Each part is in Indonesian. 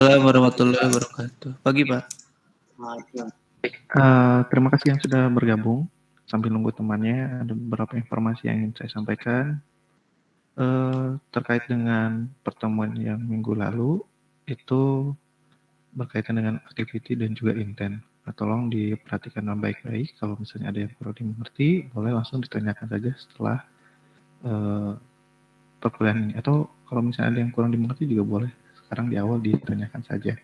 Assalamualaikum warahmatullahi wabarakatuh. Pagi, Pak. Terima kasih yang sudah bergabung. Sambil nunggu temannya, ada beberapa informasi yang ingin saya sampaikan terkait dengan pertemuan yang minggu lalu. Itu berkaitan dengan activity dan juga intent. Tolong diperhatikan dengan baik-baik. Kalau misalnya ada yang perlu dimengerti, boleh langsung ditanyakan saja setelah perkuliahan ini. Atau kalau misalnya ada yang kurang dimengerti juga boleh sekarang di awal ditanyakan saja.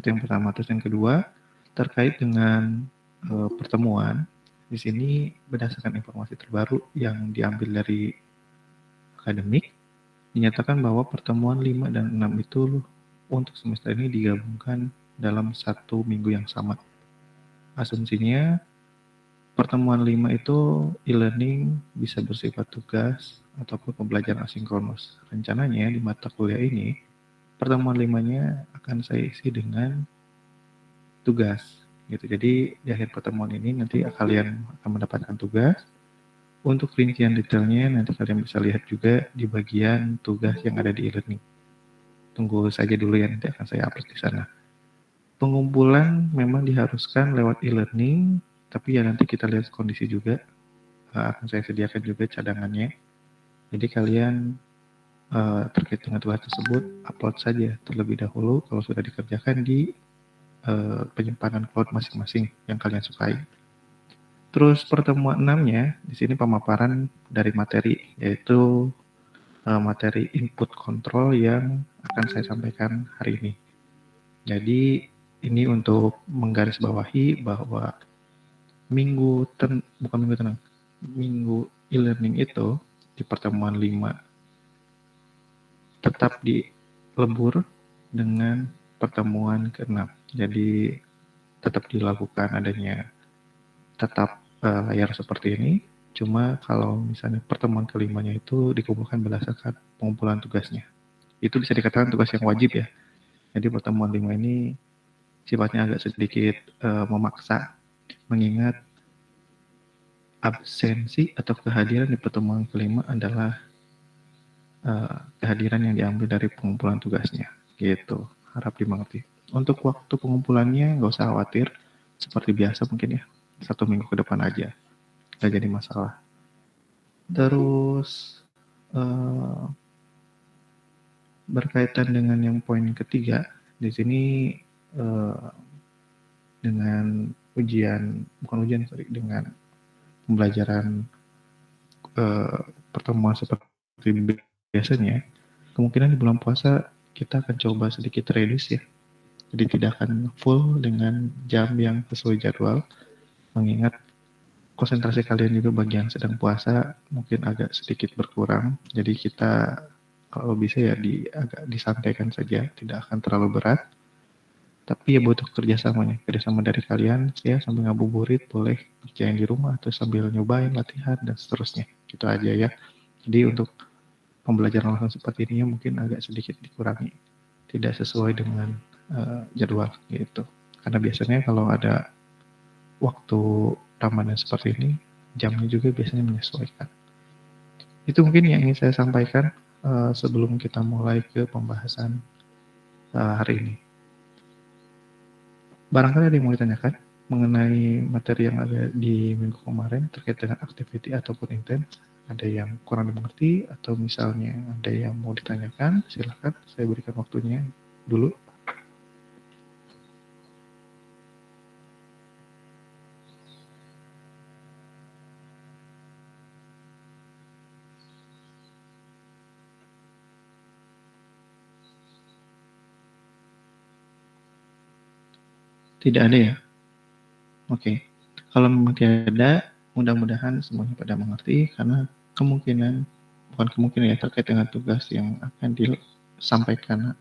Itu yang pertama. Terus yang kedua, terkait dengan pertemuan, di sini berdasarkan informasi terbaru yang diambil dari akademik, dinyatakan bahwa pertemuan 5 dan 6 itu untuk semester ini digabungkan dalam satu minggu yang sama. Asumsinya, pertemuan 5 itu e-learning bisa bersifat tugas ataupun pembelajaran asinkronus. Rencananya di mata kuliah ini, pertemuan 5-nya akan saya isi dengan tugas. Gitu. Jadi di akhir pertemuan ini nanti kalian akan mendapatkan tugas. Untuk rincian detailnya nanti kalian bisa lihat juga di bagian tugas yang ada di e-learning. Tunggu saja dulu ya, nanti akan saya upload di sana. Pengumpulan memang diharuskan lewat e-learning, tapi ya nanti kita lihat kondisi juga. Akan saya sediakan juga cadangannya. Jadi kalian terkait dengan tugas tersebut upload saja terlebih dahulu kalau sudah dikerjakan di penyimpanan cloud masing-masing yang kalian sukai. Terus pertemuan 6-nya, di sini pemaparan dari materi, yaitu materi input control yang akan saya sampaikan hari ini. Jadi ini untuk menggarisbawahi bahwa minggu e-learning itu di pertemuan 5 tetap dilebur dengan pertemuan ke-6. Jadi tetap dilakukan adanya tetap layar seperti ini, cuma kalau misalnya pertemuan kelimanya itu dikumpulkan berdasarkan pengumpulan tugasnya. Itu bisa dikatakan tugas yang wajib ya. Jadi pertemuan 5 ini sifatnya agak sedikit memaksa, mengingat absensi atau kehadiran di pertemuan kelima adalah kehadiran yang diambil dari pengumpulan tugasnya. Gitu, harap dimengerti. Untuk waktu pengumpulannya nggak usah khawatir, seperti biasa mungkin ya, 1 minggu ke depan aja, nggak jadi masalah. Terus berkaitan dengan yang poin ketiga, di sini dengan dengan pembelajaran pertemuan seperti biasanya, kemungkinan di bulan puasa kita akan coba sedikit reduce ya. Jadi tidak akan full dengan jam yang sesuai jadwal, mengingat konsentrasi kalian juga bagian sedang puasa mungkin agak sedikit berkurang. Jadi kita kalau bisa ya agak disantaikan saja, tidak akan terlalu berat. Tapi ya butuh kerjasama dari kalian ya, sambil ngabuburit boleh kerjain di rumah atau sambil nyobain latihan dan seterusnya. Gitu aja ya. Jadi untuk pembelajaran langsung seperti ini mungkin agak sedikit dikurangi, tidak sesuai dengan jadwal gitu. Karena biasanya kalau ada waktu Ramadan seperti ini, jamnya juga biasanya menyesuaikan. Itu mungkin yang ingin saya sampaikan sebelum kita mulai ke pembahasan hari ini. Barangkali ada yang mau ditanyakan mengenai materi yang ada di minggu kemarin terkait dengan activity ataupun intent. Ada yang kurang dimengerti atau misalnya ada yang mau ditanyakan, silakan saya berikan waktunya dulu. Tidak ada ya? Oke. Kalau memang tidak ada, mudah-mudahan semuanya pada mengerti karena bukan kemungkinan ya, terkait dengan tugas yang akan disampaikan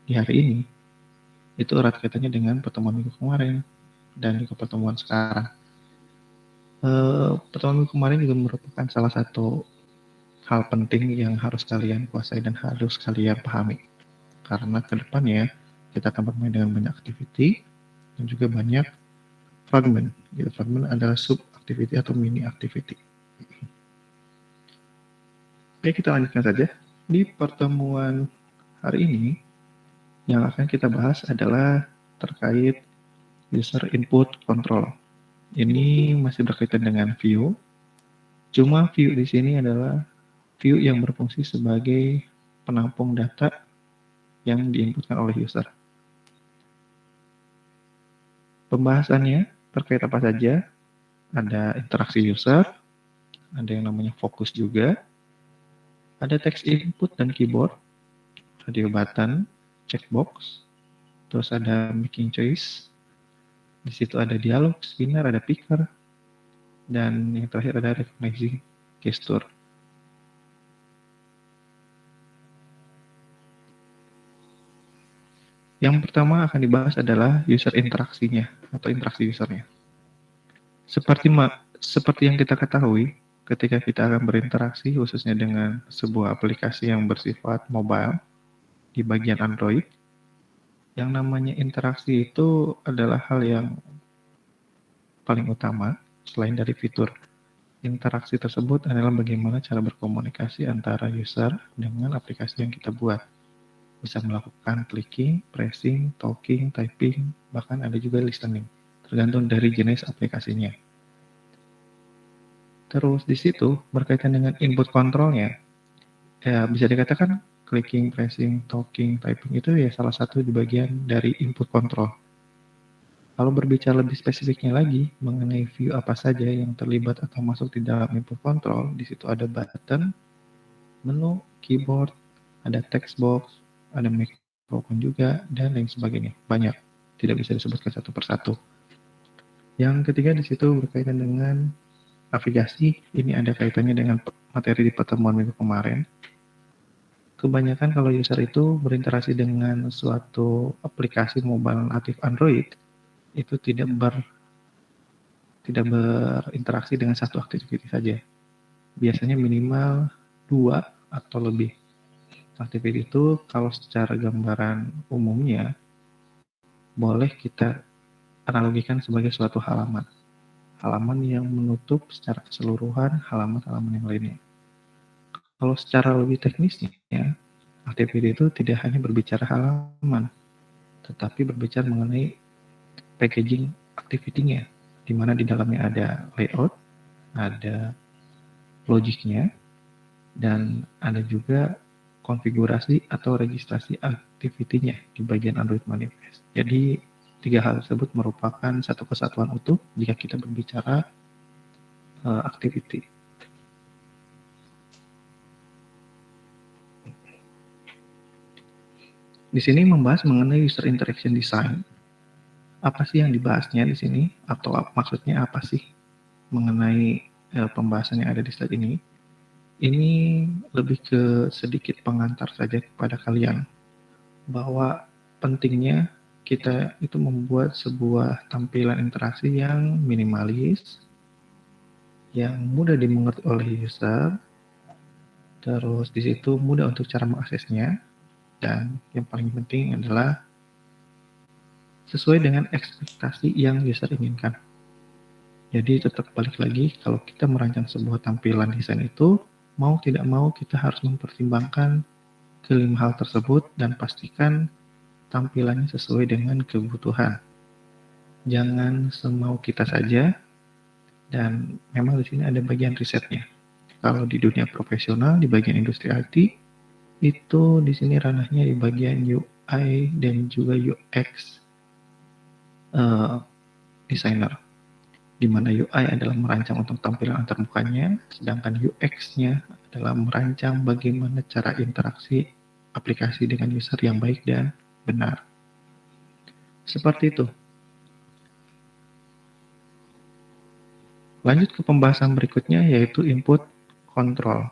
di hari ini itu erat kaitannya dengan pertemuan minggu kemarin dan juga pertemuan sekarang. Pertemuan minggu kemarin juga merupakan salah satu hal penting yang harus kalian kuasai dan harus kalian pahami. Karena kedepannya kita akan bermain dengan banyak activity dan juga banyak fragment. Gitu. Fragment adalah sub activity atau mini activity. Oke, kita lanjutkan saja. Di pertemuan hari ini, yang akan kita bahas adalah terkait user input control. Ini masih berkaitan dengan view. Cuma view di sini adalah view yang berfungsi sebagai penampung data yang diinputkan oleh user. Pembahasannya terkait apa saja? Ada interaksi user, ada yang namanya fokus juga, ada text input dan keyboard, radio button, checkbox, terus ada making choice, di situ ada dialog, spinner, ada picker, dan yang terakhir ada recognizing gesture. Yang pertama akan dibahas adalah user interaksinya atau interaksi usernya. Seperti yang kita ketahui, ketika kita akan berinteraksi khususnya dengan sebuah aplikasi yang bersifat mobile di bagian Android, yang namanya interaksi itu adalah hal yang paling utama selain dari fitur. Interaksi tersebut adalah bagaimana cara berkomunikasi antara user dengan aplikasi yang kita buat. Bisa melakukan clicking, pressing, talking, typing, bahkan ada juga listening, tergantung dari jenis aplikasinya. Terus di situ berkaitan dengan input kontrolnya, ya bisa dikatakan clicking, pressing, talking, typing itu ya salah satu di bagian dari input control. Kalau berbicara lebih spesifiknya lagi mengenai view apa saja yang terlibat atau masuk di dalam input control, di situ ada button, menu, keyboard, ada text box, ada mikrofon juga, dan lain sebagainya. Banyak, tidak bisa disebutkan satu persatu. Yang ketiga di situ berkaitan dengan navigasi. Ini ada kaitannya dengan materi di pertemuan minggu kemarin. Kebanyakan kalau user itu berinteraksi dengan suatu aplikasi mobile natif Android, itu tidak berinteraksi dengan satu aktivitas saja. Biasanya minimal 2 atau lebih. Aktivitas itu kalau secara gambaran umumnya boleh kita analogikan sebagai suatu halaman. Halaman yang menutup secara keseluruhan halaman-halaman yang lainnya. Kalau secara lebih teknisnya, aktivitas itu tidak hanya berbicara halaman, tetapi berbicara mengenai packaging activity-nya, di mana di dalamnya ada layout, ada logiknya, dan ada juga konfigurasi atau registrasi activity-nya di bagian Android Manifest. Jadi, tiga hal tersebut merupakan satu kesatuan utuh jika kita berbicara activity. Di sini membahas mengenai user interaction design. Apa sih yang dibahasnya di sini? Atau maksudnya apa sih mengenai pembahasan yang ada di slide ini? Ini lebih ke sedikit pengantar saja kepada kalian bahwa pentingnya kita itu membuat sebuah tampilan interaksi yang minimalis, yang mudah dimengerti oleh user, terus di situ mudah untuk cara mengaksesnya, dan yang paling penting adalah sesuai dengan ekspektasi yang user inginkan. Jadi tetap balik lagi, kalau kita merancang sebuah tampilan desain itu, mau tidak mau kita harus mempertimbangkan kelima hal tersebut dan pastikan tampilannya sesuai dengan kebutuhan. Jangan semau kita saja, dan memang di sini ada bagian risetnya. Kalau di dunia profesional, di bagian industri IT, itu di sini ranahnya di bagian UI dan juga UX designer, di mana UI adalah merancang untuk tampilan antarmukanya, sedangkan UX-nya adalah merancang bagaimana cara interaksi aplikasi dengan user yang baik dan benar. Seperti itu. Lanjut ke pembahasan berikutnya, yaitu input control.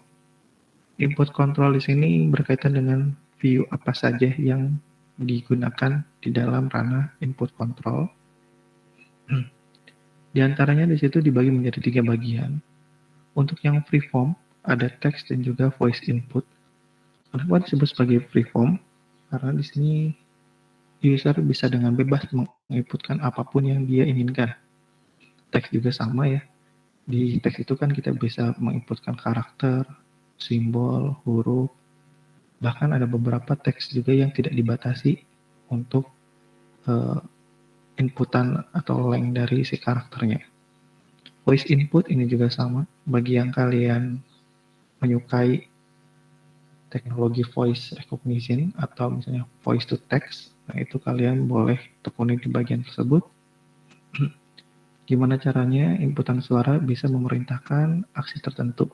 Input control di sini berkaitan dengan view apa saja yang digunakan di dalam ranah input control. Di antaranya di situ dibagi menjadi 3 bagian. Untuk yang freeform, ada text dan juga voice input. Kenapa disebut sebagai freeform? Karena di sini user bisa dengan bebas menginputkan apapun yang dia inginkan. Teks juga sama ya. Di teks itu kan kita bisa menginputkan karakter, simbol, huruf, bahkan ada beberapa teks juga yang tidak dibatasi untuk inputan atau length dari si karakternya. Voice input ini juga sama. Bagi yang kalian menyukai teknologi voice recognition atau misalnya voice to text, nah itu kalian boleh tekuni di bagian tersebut. Gimana caranya inputan suara bisa memerintahkan aksi tertentu.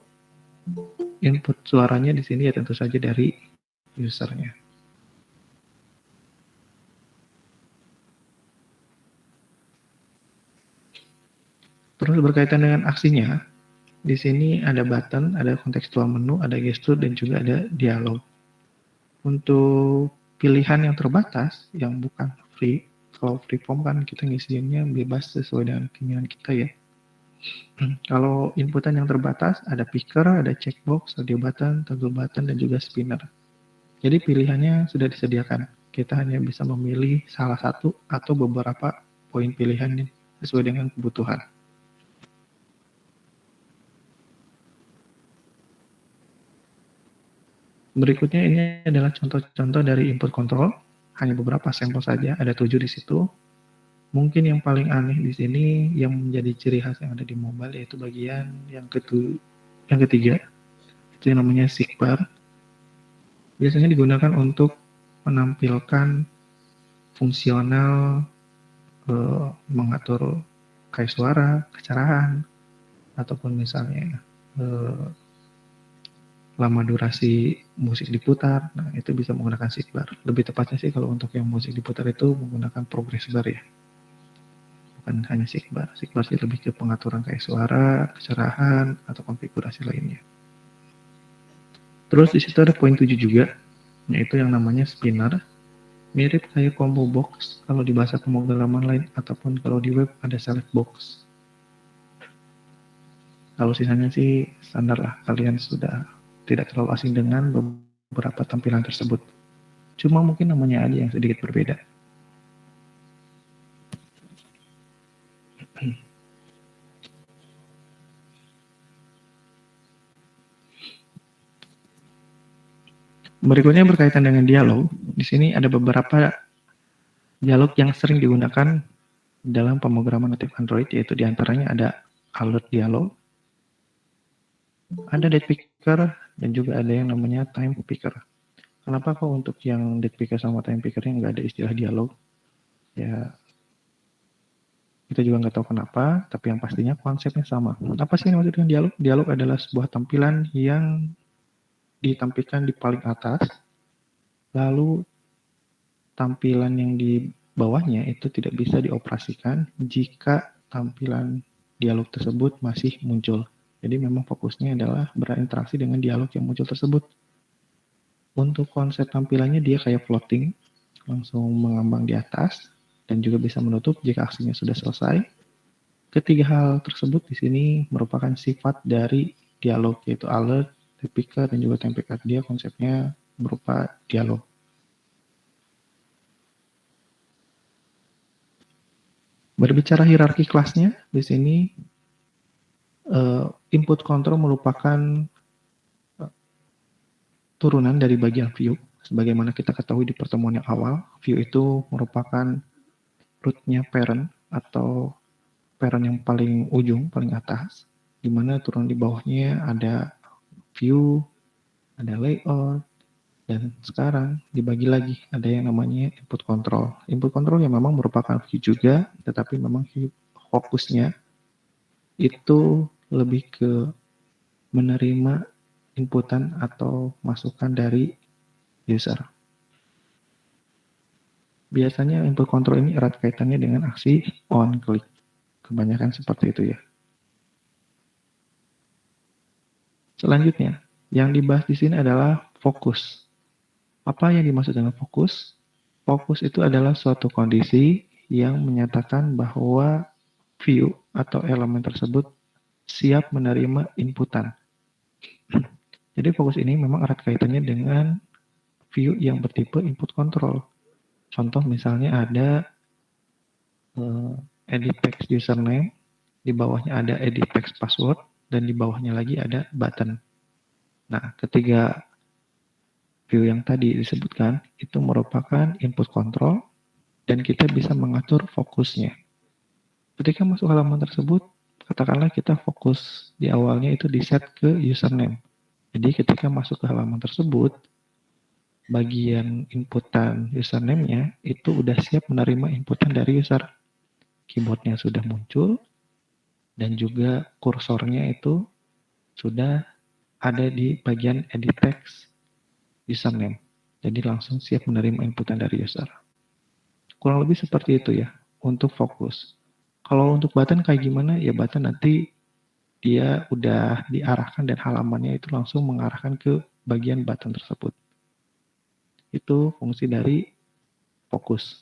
Input suaranya di sini ya tentu saja dari usernya. Terus berkaitan dengan aksinya, di sini ada button, ada kontekstual menu, ada gestur, dan juga ada dialog. Untuk pilihan yang terbatas, yang bukan free, kalau free form kan kita ngisinya bebas sesuai dengan keinginan kita ya. Kalau inputan yang terbatas, ada picker, ada checkbox, audio button, toggle button, dan juga spinner. Jadi pilihannya sudah disediakan. Kita hanya bisa memilih salah satu atau beberapa poin pilihan sesuai dengan kebutuhan. Berikutnya ini adalah contoh-contoh dari input control. Hanya beberapa sampel saja, ada 7 di situ. Mungkin yang paling aneh di sini yang menjadi ciri khas yang ada di mobile yaitu bagian yang ketiga, itu yang namanya seekbar. Biasanya digunakan untuk menampilkan fungsional mengatur kayak suara, kecerahan, ataupun misalnya lama durasi musik diputar. Nah, itu bisa menggunakan seekbar. Lebih tepatnya sih kalau untuk yang musik diputar itu menggunakan progress bar ya. Bukan hanya seekbar. Seekbar sih lebih ke pengaturan kayak suara, kecerahan, atau konfigurasi lainnya. Terus di situ ada poin 7 juga, yaitu yang namanya spinner. Mirip kayak combo box kalau di bahasa pemrograman lain, ataupun kalau di web ada select box. Kalau sisanya sih standar lah, kalian sudah tidak terlalu asing dengan beberapa tampilan tersebut. Cuma mungkin namanya aja yang sedikit berbeda. Berikutnya berkaitan dengan dialog. Di sini ada beberapa dialog yang sering digunakan dalam pemrograman natif Android, yaitu diantaranya ada alert dialog, ada date picker, dan juga ada yang namanya time picker. Kenapa kok untuk yang date picker sama time pickernya nggak ada istilah dialog? Ya, kita juga nggak tahu kenapa, tapi yang pastinya konsepnya sama. Apa sih yang maksud dengan dialog? Dialog adalah sebuah tampilan yang ditampilkan di paling atas, lalu tampilan yang di bawahnya itu tidak bisa dioperasikan jika tampilan dialog tersebut masih muncul. Jadi memang fokusnya adalah berinteraksi dengan dialog yang muncul tersebut. Untuk konsep tampilannya dia kayak floating, langsung mengambang di atas, dan juga bisa menutup jika aksinya sudah selesai. Ketiga hal tersebut di sini merupakan sifat dari dialog, yaitu alert, picker, dan juga time picker. Dia konsepnya berupa dialog. Berbicara hierarki kelasnya, di sini input control merupakan turunan dari bagian view. Sebagaimana kita ketahui di pertemuan yang awal, view itu merupakan rootnya parent atau parent yang paling ujung, paling atas, di mana turun di bawahnya ada view, ada layout, dan sekarang dibagi lagi ada yang namanya input control. Input control yang memang merupakan view juga, tetapi memang fokusnya itu lebih ke menerima inputan atau masukan dari user. Biasanya input control ini erat kaitannya dengan aksi on click. Kebanyakan seperti itu ya. Selanjutnya, yang dibahas di sini adalah fokus. Apa yang dimaksud dengan fokus? Fokus itu adalah suatu kondisi yang menyatakan bahwa view atau elemen tersebut siap menerima inputan. Jadi fokus ini memang erat kaitannya dengan view yang bertipe input control. Contoh misalnya ada edit text username, di bawahnya ada edit text password, dan di bawahnya lagi ada button. Nah, ketiga view yang tadi disebutkan itu merupakan input control dan kita bisa mengatur fokusnya. Ketika masuk halaman tersebut, katakanlah kita fokus di awalnya itu di set ke username. Jadi ketika masuk ke halaman tersebut, bagian inputan username-nya itu udah siap menerima inputan dari user. Keyboardnya sudah muncul dan juga kursornya itu sudah ada di bagian edit text username. Jadi langsung siap menerima inputan dari user. Kurang lebih seperti itu ya untuk fokus. Kalau untuk button kayak gimana? Ya button nanti dia udah diarahkan dan halamannya itu langsung mengarahkan ke bagian button tersebut. Itu fungsi dari fokus.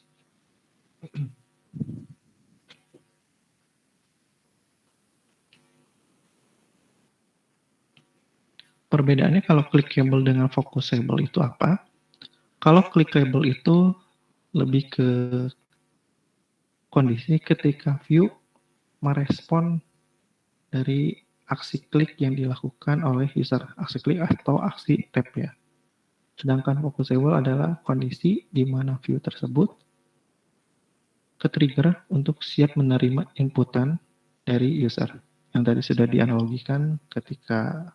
Perbedaannya kalau clickable dengan focusable itu apa? Kalau clickable itu lebih ke kondisi ketika view merespon dari aksi klik yang dilakukan oleh user, aksi klik atau aksi tap ya. Sedangkan focusable adalah kondisi di mana view tersebut ke-trigger untuk siap menerima inputan dari user. Yang tadi sudah dianalogikan ketika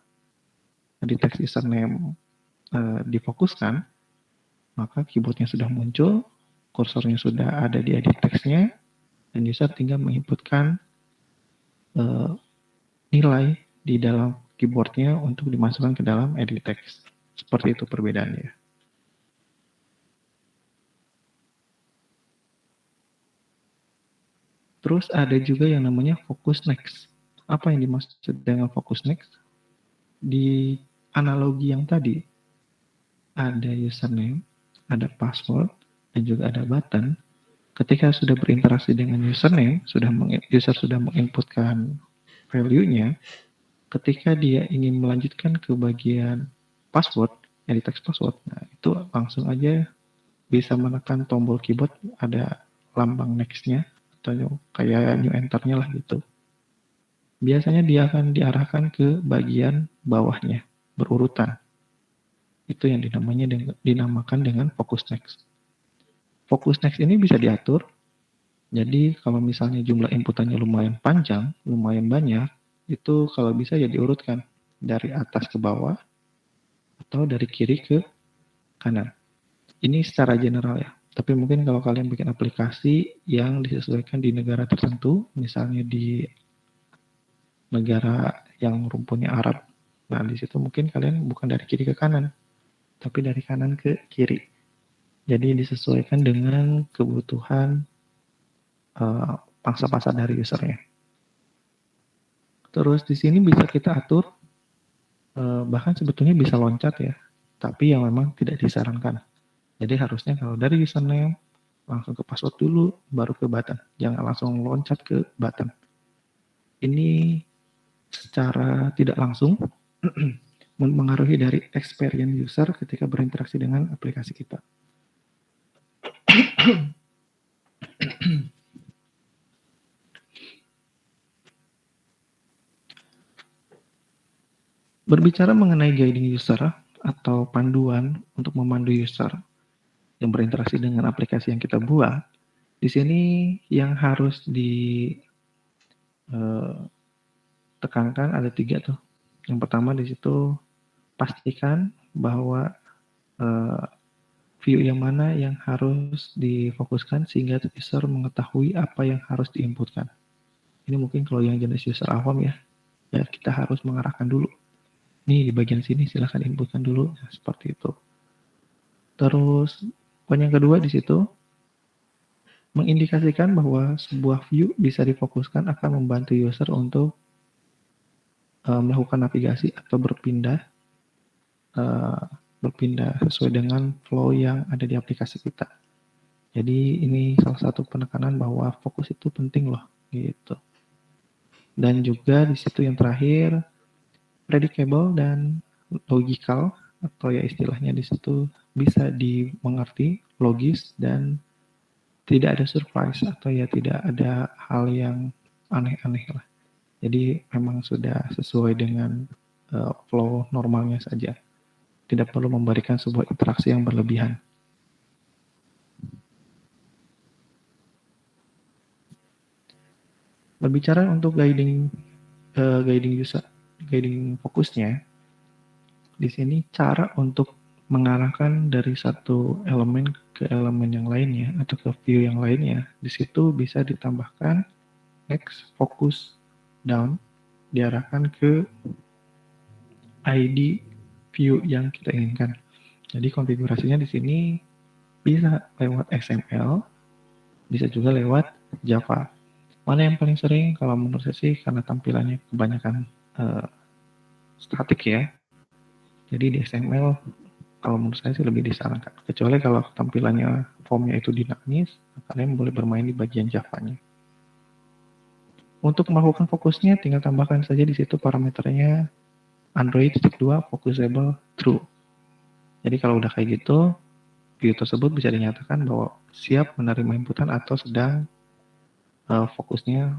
di text username difokuskan, maka keyboardnya sudah muncul, kursornya sudah ada di edit text-nya, dan user tinggal menginputkan nilai di dalam keyboardnya untuk dimasukkan ke dalam edit text. Seperti itu perbedaannya. Terus ada juga yang namanya focus next. Apa yang dimaksud dengan focus next? Di analogi yang tadi, ada username, ada password, dan juga ada button. Ketika sudah berinteraksi dengan username, user sudah menginputkan value-nya, ketika dia ingin melanjutkan ke bagian password, edit text password, nah itu langsung aja bisa menekan tombol keyboard, ada lambang next-nya, atau kayak new enter-nya lah gitu. Biasanya dia akan diarahkan ke bagian bawahnya, berurutan. Itu yang dinamakan dengan focus next. Focus next ini bisa diatur. Jadi kalau misalnya jumlah inputannya lumayan panjang, lumayan banyak, itu kalau bisa ya diurutkan dari atas ke bawah atau dari kiri ke kanan. Ini secara general ya. Tapi mungkin kalau kalian bikin aplikasi yang disesuaikan di negara tertentu, misalnya di negara yang rumputnya Arab, nah di situ mungkin kalian bukan dari kiri ke kanan, tapi dari kanan ke kiri. Jadi disesuaikan dengan kebutuhan pangsa pasar dari usernya. Terus di sini bisa kita atur, bahkan sebetulnya bisa loncat ya, tapi yang memang tidak disarankan. Jadi harusnya kalau dari username langsung ke password dulu, baru ke button. Jangan langsung loncat ke button. Ini secara tidak langsung mempengaruhi dari experience user ketika berinteraksi dengan aplikasi kita. Berbicara mengenai guiding user atau panduan untuk memandu user yang berinteraksi dengan aplikasi yang kita buat, di sini yang harus ditekankan ada 3 tuh. Yang pertama di situ pastikan bahwa view yang mana yang harus difokuskan sehingga user mengetahui apa yang harus diinputkan. Ini mungkin kalau yang jenis user awam ya kita harus mengarahkan dulu. Nih di bagian sini silahkan inputkan dulu, nah, seperti itu. Terus poin yang kedua di situ mengindikasikan bahwa sebuah view bisa difokuskan akan membantu user untuk melakukan navigasi atau berpindah sesuai dengan flow yang ada di aplikasi kita. Jadi ini salah satu penekanan bahwa fokus itu penting loh, gitu. Dan juga di situ yang terakhir predictable dan logical atau ya istilahnya di situ bisa dimengerti, logis dan tidak ada surprise atau ya tidak ada hal yang aneh-aneh lah. Jadi memang sudah sesuai dengan flow normalnya saja. tidak perlu memberikan sebuah interaksi yang berlebihan. Berbicara untuk guiding fokusnya, di sini cara untuk mengarahkan dari satu elemen ke elemen yang lainnya atau ke view yang lainnya, di situ bisa ditambahkan X focus down, diarahkan ke ID view yang kita inginkan. Jadi konfigurasinya di sini bisa lewat XML, bisa juga lewat Java. Mana yang paling sering? Kalau menurut saya sih karena tampilannya kebanyakan statik ya. Jadi di XML kalau menurut saya sih lebih disarankan. Kecuali kalau tampilannya formnya itu dinamis, kalian boleh bermain di bagian Java-nya. Untuk melakukan fokusnya, tinggal tambahkan saja di situ parameternya Android 2 focusable true. Jadi kalau udah kayak gitu, view tersebut bisa dinyatakan bahwa siap menerima inputan atau sedang fokusnya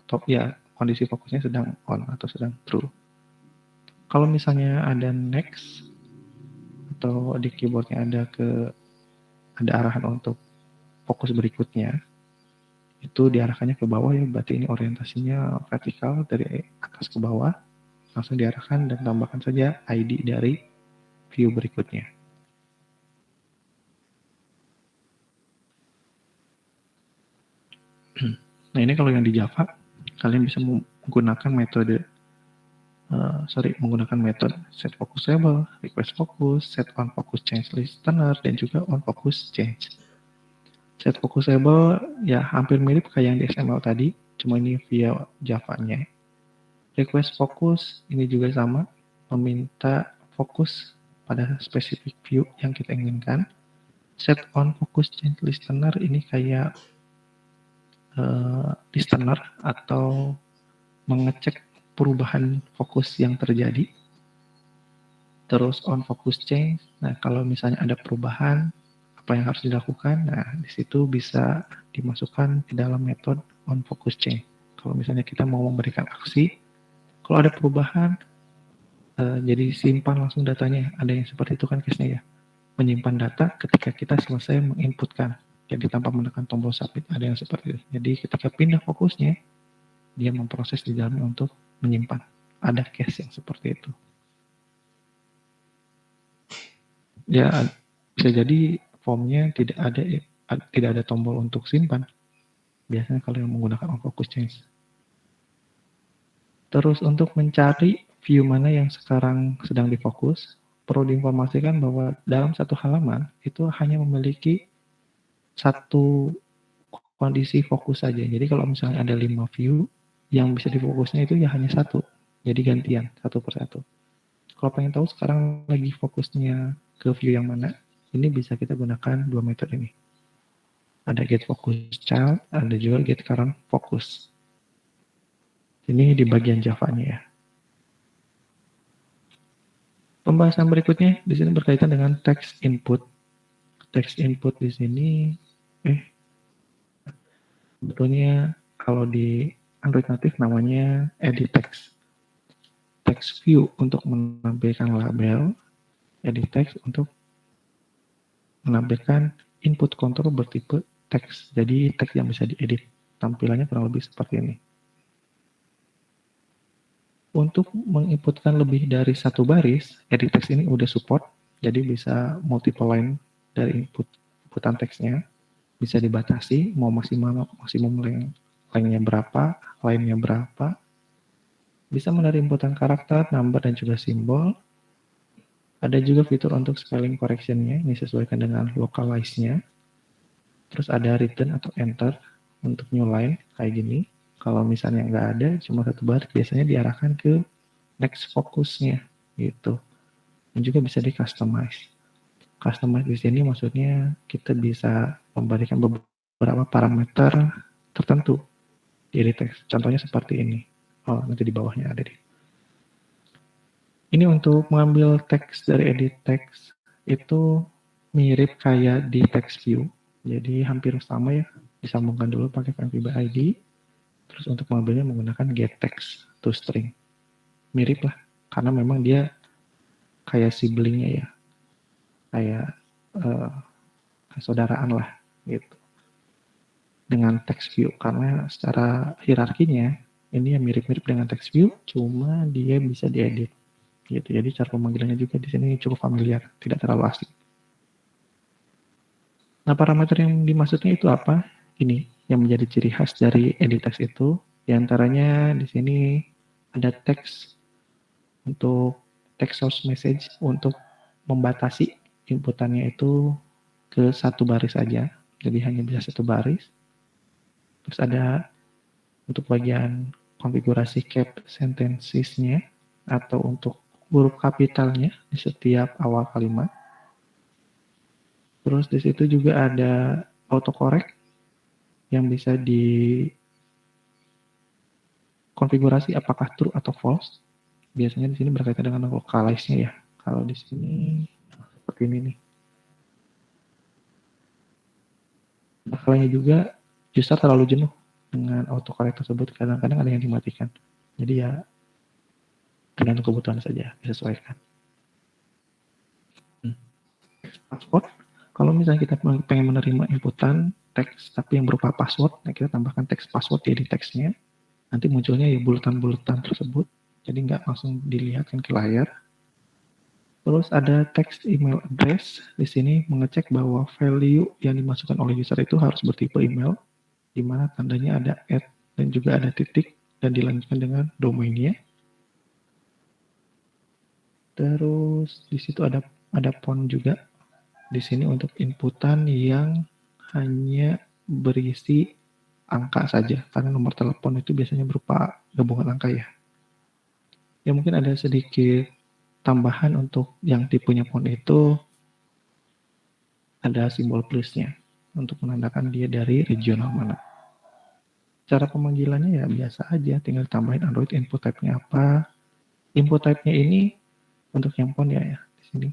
atau ya kondisi fokusnya sedang on atau sedang true. Kalau misalnya ada next atau di keyboardnya ada arahan untuk fokus berikutnya, itu diarahkannya ke bawah ya, berarti ini orientasinya vertikal dari atas ke bawah, langsung diarahkan dan tambahkan saja ID dari view berikutnya. Nah ini kalau yang di Java, kalian bisa menggunakan metode set focusable, request focus, set on focus change listener, dan juga on focus change. Set focusable ya hampir mirip kayak yang di XML tadi, cuma ini via Java-nya. Request focus ini juga sama, meminta fokus pada spesifik view yang kita inginkan. Set on focus change listener ini kayak listener atau mengecek perubahan fokus yang terjadi. Terus on focus change, nah kalau misalnya ada perubahan, apa yang harus dilakukan? Nah di situ bisa dimasukkan di dalam metode on focus change. Kalau misalnya kita mau memberikan aksi, kalau ada perubahan, jadi simpan langsung datanya. Ada yang seperti itu kan case-nya ya. Menyimpan data ketika kita selesai menginputkan. Jadi tanpa menekan tombol submit, ada yang seperti itu. Jadi ketika pindah fokusnya, dia memproses di dalamnya untuk menyimpan. Ada case yang seperti itu. Ya, bisa jadi formnya tidak ada tombol untuk simpan. Biasanya kalau yang menggunakan on focus change. Terus untuk mencari view mana yang sekarang sedang difokus, perlu diinformasikan bahwa dalam satu halaman itu hanya memiliki satu kondisi fokus saja. Jadi kalau misalnya ada 5 view, yang bisa difokusnya itu ya hanya satu. Jadi gantian, satu persatu. Kalau pengen tahu sekarang lagi fokusnya ke view yang mana, ini bisa kita gunakan dua metode ini. Ada get focus child, ada juga get current focus. Ini di bagian Java-nya ya. Pembahasan berikutnya di sini berkaitan dengan text input. Text input di sini, sebetulnya kalau di Android native namanya edit text. Text view untuk menampilkan label, edit text untuk menampilkan input control bertipe teks. Jadi teks yang bisa diedit. Tampilannya kurang lebih seperti ini. Untuk menginputkan lebih dari satu baris, edit text ini udah support. Jadi bisa multiple line dari inputan teksnya. Bisa dibatasi, mau maksimum line-nya berapa, line-nya berapa. Bisa menerima inputan karakter, number, dan juga simbol. Ada juga fitur untuk spelling correction-nya, ini sesuaikan dengan localize-nya. Terus ada return atau enter untuk new line, kayak gini. Kalau misalnya nggak ada, cuma satu baris, biasanya diarahkan ke next focus-nya, gitu. Dan juga bisa di-customize. Customize di sini maksudnya kita bisa memberikan beberapa parameter tertentu di edit text. Contohnya seperti ini. Oh, nanti di bawahnya ada deh. Ini untuk mengambil teks dari edit text itu mirip kayak di text view. Jadi hampir sama ya. Disambungkan dulu pakai FMVB ID. Terus untuk mengambilnya menggunakan get text to string. Mirip lah. Karena memang dia kayak siblingnya ya, kayak eh, saudaraan lah gitu. Dengan text view karena secara hierarkinya ini yang mirip-mirip dengan text view, cuma dia bisa diedit gitu. Jadi cara pemanggilannya juga di sini cukup familiar, tidak terlalu asing. Nah, parameter yang dimaksudnya itu apa? Ini yang menjadi ciri khas dari edit text itu. Di antaranya di sini ada teks untuk text source message untuk membatasi inputannya itu ke satu baris saja. Jadi hanya bisa satu baris. Terus ada untuk bagian konfigurasi cap sentences-nya atau untuk huruf kapitalnya di setiap awal kalimat. Terus di situ juga ada autocorrect yang bisa dikonfigurasi apakah true atau false. Biasanya di sini berkaitan dengan localize-nya ya. Kalau di sini seperti ini nih. Masalahnya juga user terlalu jenuh dengan autocorrect tersebut, kadang-kadang ada yang dimatikan. Jadi ya tergantung kebutuhan saja, disesuaikan. Password, kalau misalnya kita pengen menerima inputan teks tapi yang berupa password, nah kita tambahkan teks password di teksnya, nanti munculnya ya bulatan-bulatan tersebut, jadi nggak langsung dilihatkan ke layar. Terus ada text email address, di sini mengecek bahwa value yang dimasukkan oleh user itu harus bertipe email, di mana tandanya ada @ dan juga ada titik dan dilanjutkan dengan domainnya. Terus di situ ada font juga di sini untuk inputan yang hanya berisi angka saja, karena nomor telepon itu biasanya berupa gabungan angka ya. Ya mungkin ada sedikit tambahan untuk yang tipenya font itu ada simbol plusnya untuk menandakan dia dari regional mana. Cara pemanggilannya ya biasa aja, tinggal tambahin Android input type-nya apa. Input type-nya ini untuk yang font ya di sini.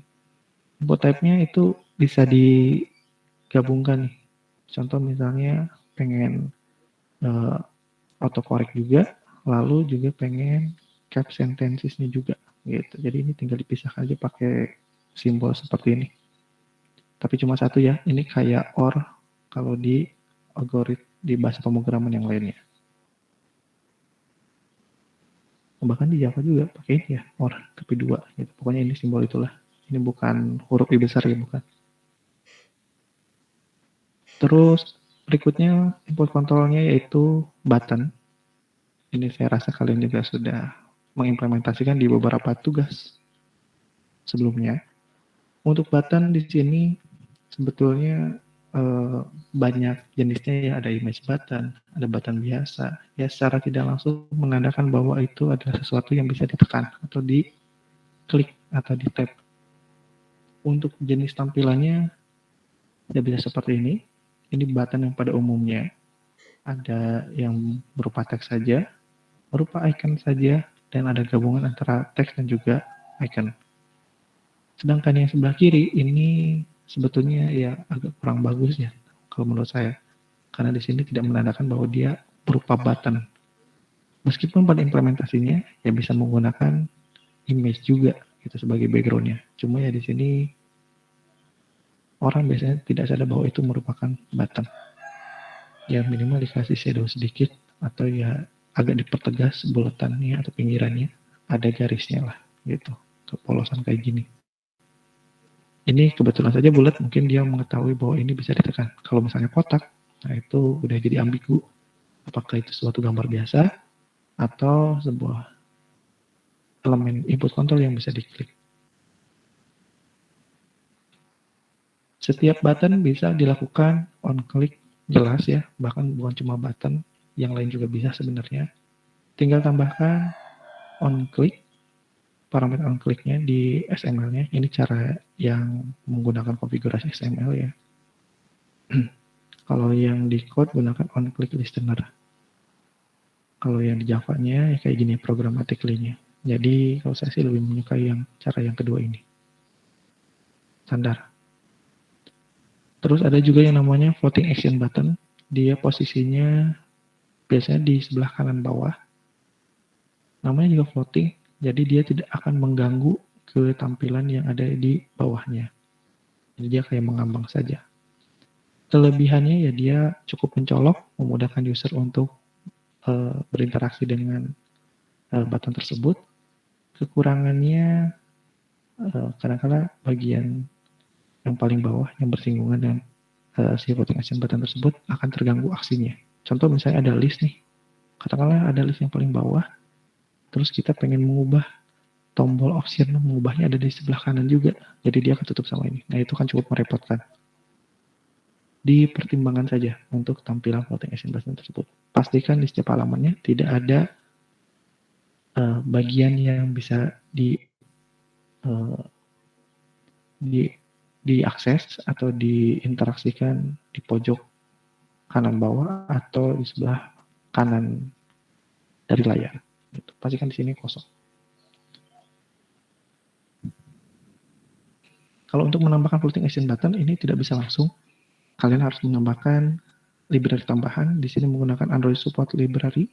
Input type-nya itu bisa digabungkan nih. Contoh misalnya pengen autocorrect juga, lalu juga pengen cap sentences-nya juga gitu. Jadi ini tinggal dipisahkan aja pakai simbol seperti ini. Tapi cuma satu ya, ini kayak OR kalau di algoritma di bahasa pemrograman yang lainnya. Bahkan di Java juga pakai ini ya, OR tapi dua gitu. Pokoknya ini simbol itulah. Ini bukan huruf I besar ya, bukan. Terus berikutnya input kontrolnya yaitu button. Ini saya rasa kalian juga sudah mengimplementasikan di beberapa tugas sebelumnya. Untuk button di sini sebetulnya banyak jenisnya ya, ada image button, ada button biasa. Ya secara tidak langsung menandakan bahwa itu adalah sesuatu yang bisa ditekan atau diklik atau di tap. Untuk jenis tampilannya ya bisa seperti ini. Ini button yang pada umumnya ada yang berupa teks saja, berupa icon saja, dan ada gabungan antara teks dan juga icon. Sedangkan yang sebelah kiri ini sebetulnya ya agak kurang bagus ya kalau menurut saya, karena di sini tidak menandakan bahwa dia berupa button. Meskipun pada implementasinya ya bisa menggunakan image juga itu sebagai backgroundnya. Cuma ya di sini orang biasanya tidak sadar bahwa itu merupakan button. Ya minimal dikasih shadow sedikit atau ya agak dipertegas bulatannya atau pinggirannya, ada garisnya lah gitu, kepolosan kayak gini. Ini kebetulan saja bulat, mungkin dia mengetahui bahwa ini bisa ditekan. Kalau misalnya kotak, nah itu udah jadi ambigu. Apakah itu suatu gambar biasa atau sebuah elemen input control yang bisa diklik. Setiap button bisa dilakukan on click, jelas ya, bahkan bukan cuma button, yang lain juga bisa sebenarnya. Tinggal tambahkan on click, parameter on click-nya di XML-nya. Ini cara yang menggunakan konfigurasi XML ya. Kalau yang di code gunakan on click listener. Kalau yang di Java-nya ya kayak gini programmatically-nya. Jadi kalau saya sih lebih menyukai yang cara yang kedua ini. Standar. Terus ada juga yang namanya floating action button. Dia posisinya biasanya di sebelah kanan bawah. Namanya juga floating, jadi dia tidak akan mengganggu ke tampilan yang ada di bawahnya. Jadi dia kayak mengambang saja. Kelebihannya ya dia cukup mencolok, memudahkan user untuk berinteraksi dengan button tersebut. Kekurangannya kadang-kala bagian yang paling bawah yang bersinggungan dengan si voting action button tersebut akan terganggu aksinya. Contoh misalnya ada list nih, katakanlah ada list yang paling bawah, terus kita pengen mengubah tombol option, mengubahnya ada di sebelah kanan juga, jadi dia akan tutup sama ini. Nah itu kan cukup merepotkan. Dipertimbangkan saja untuk tampilan voting action button tersebut. Pastikan di setiap halamannya tidak ada bagian yang bisa diakses atau diinteraksikan di pojok kanan bawah atau di sebelah kanan dari layar. Gitu. Pastikan di sini kosong. Kalau untuk menambahkan floating action button ini tidak bisa langsung. Kalian harus menambahkan library tambahan. Di sini menggunakan Android Support Library.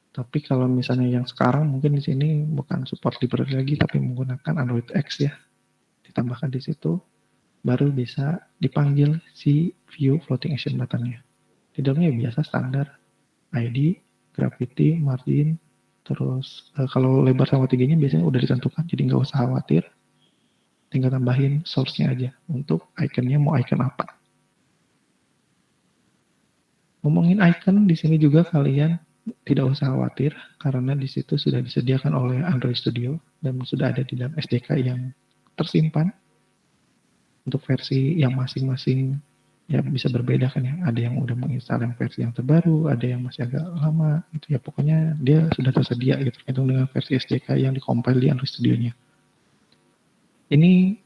Tapi kalau misalnya yang sekarang mungkin di sini bukan support library lagi, tapi menggunakan Android X ya. Ditambahkan di situ, baru bisa dipanggil si view floating action button-nya. Di dalamnya biasa standar ID, gravity, margin, terus kalau lebar sama tingginya biasanya udah ditentukan, jadi nggak usah khawatir. Tinggal tambahin source-nya aja untuk ikonnya mau icon apa. Ngomongin icon di sini juga kalian tidak usah khawatir karena di situ sudah disediakan oleh Android Studio dan sudah ada di dalam SDK yang tersimpan untuk versi yang masing-masing ya bisa berbeda kan ya. Ada yang udah menginstal yang versi yang terbaru, ada yang masih agak lama gitu ya. Pokoknya dia sudah tersedia gitu tergantung dengan versi SDK yang dikompil di Android Studio-nya. Ini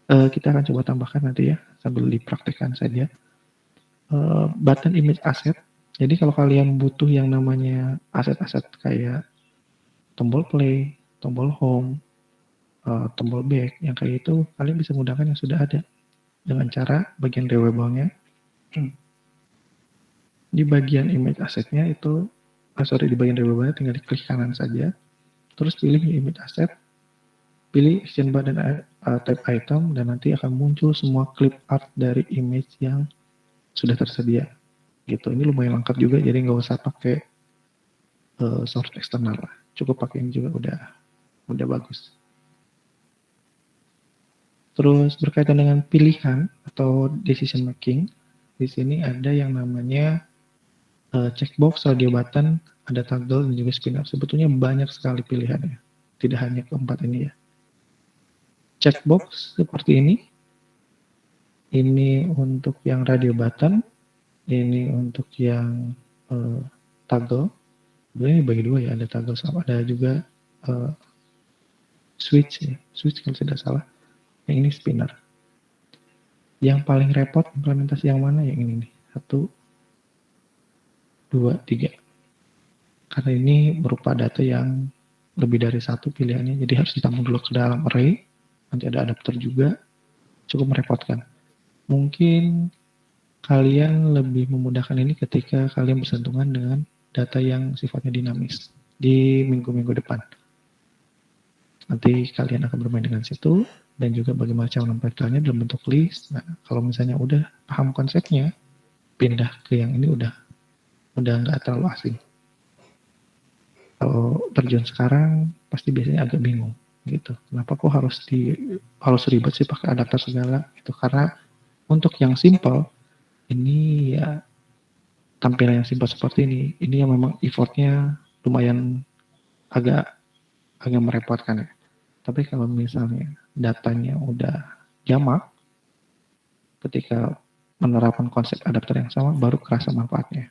kita akan coba tambahkan nanti ya sambil dipraktikkan saja. Button image asset. Jadi kalau kalian butuh yang namanya aset-aset kayak tombol play, tombol home, tombol back, yang kayak itu kalian bisa menggunakan yang sudah ada dengan cara bagian reviewable-nya. Di bagian image assetnya itu, di bagian reviewable-nya tinggal diklik kanan saja, terus pilih image asset, pilih action bar dan type item, dan nanti akan muncul semua clip art dari image yang sudah tersedia. Gitu, ini lumayan lengkap juga, jadi nggak usah pakai source eksternal lah. Cukup pakai ini juga udah bagus. Terus berkaitan dengan pilihan atau decision making, di sini ada yang namanya checkbox, radio button, ada toggle dan juga spinner. Sebetulnya banyak sekali pilihannya, tidak hanya keempat ini ya. Checkbox seperti ini untuk yang radio button, ini untuk yang toggle. Ini bagi dua ya, ada toggle sama ada juga switch ya, switch kalau tidak salah. Yang ini spinner. Yang paling repot implementasi yang mana? Yang ini nih. 1, 2, 3. Karena ini berupa data yang lebih dari satu pilihannya, jadi harus ditampung dulu ke dalam array. Nanti ada adapter juga, cukup merepotkan. Mungkin kalian lebih memudahkan ini ketika kalian bersentuhan dengan data yang sifatnya dinamis di minggu-minggu depan. Nanti kalian akan bermain dengan situ dan juga bagaimana cara menempelkannya dalam bentuk list. Nah, kalau misalnya udah paham konsepnya, pindah ke yang ini udah nggak terlalu asing. Kalau terjun sekarang pasti biasanya agak bingung gitu. Kenapa kok harus ribet sih pakai adapter segala? Itu karena untuk yang simple ini ya tampilan yang simpel seperti ini yang memang effortnya lumayan agak merepotkan ya. Tapi kalau misalnya datanya udah jamak, ketika menerapkan konsep adapter yang sama, baru kerasa manfaatnya.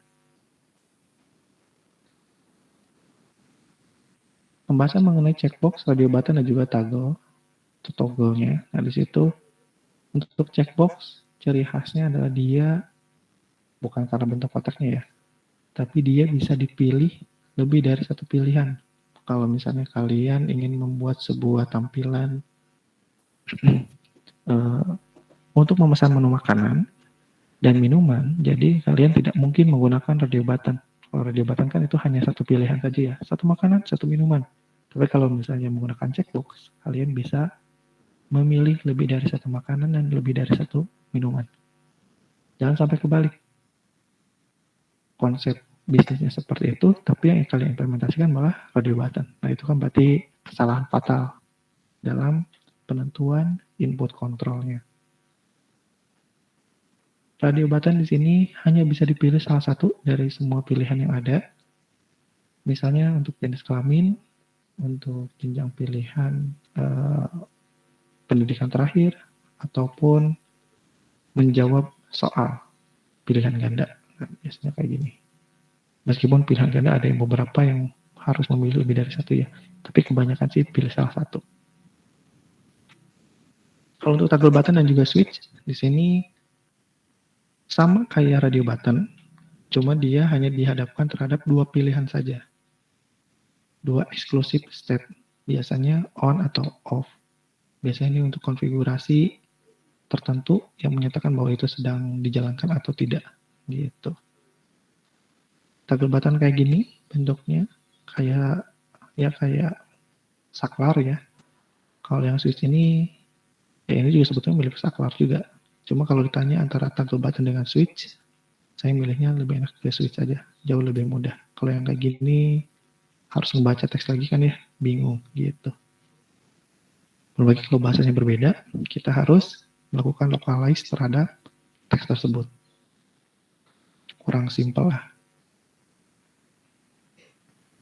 Pembahasan mengenai checkbox, radio button dan juga toggle-nya. Nah di situ untuk checkbox, ciri khasnya adalah dia bukan karena bentuk kotaknya ya, tapi dia bisa dipilih lebih dari satu pilihan. Kalau misalnya kalian ingin membuat sebuah tampilan untuk memesan menu makanan dan minuman, jadi kalian tidak mungkin menggunakan radio button. Kalau radio button kan itu hanya satu pilihan saja ya, satu makanan, satu minuman. Tapi kalau misalnya menggunakan checkbox, kalian bisa memilih lebih dari satu makanan dan lebih dari satu minuman. Jangan sampai kebalik. Konsep bisnisnya seperti itu, tapi yang kalian implementasikan malah radio button. Nah itu kan berarti kesalahan fatal dalam penentuan input kontrolnya. Radio button di sini hanya bisa dipilih salah satu dari semua pilihan yang ada. Misalnya untuk jenis kelamin, untuk jenjang pilihan pendidikan terakhir, ataupun menjawab soal pilihan ganda. Nah, biasanya kayak gini. Meskipun pilihan ganda ada yang beberapa yang harus memilih lebih dari satu ya, tapi kebanyakan sih pilih salah satu. Kalau untuk toggle button dan juga switch, di sini sama kayak radio button, cuma dia hanya dihadapkan terhadap dua pilihan saja. Dua exclusive state, biasanya on atau off. Biasanya ini untuk konfigurasi tertentu yang menyatakan bahwa itu sedang dijalankan atau tidak. Gitu. Toggle button kayak gini bentuknya, kayak saklar ya. Kalau yang switch ini, ya ini juga sebetulnya milik saklar juga. Cuma kalau ditanya antara toggle button dengan switch, saya milihnya lebih enak ke switch aja, jauh lebih mudah. Kalau yang kayak gini harus membaca teks lagi kan ya, bingung gitu. Berbagi kalau bahasanya berbeda, kita harus melakukan localize terhadap teks tersebut. Kurang simpel lah.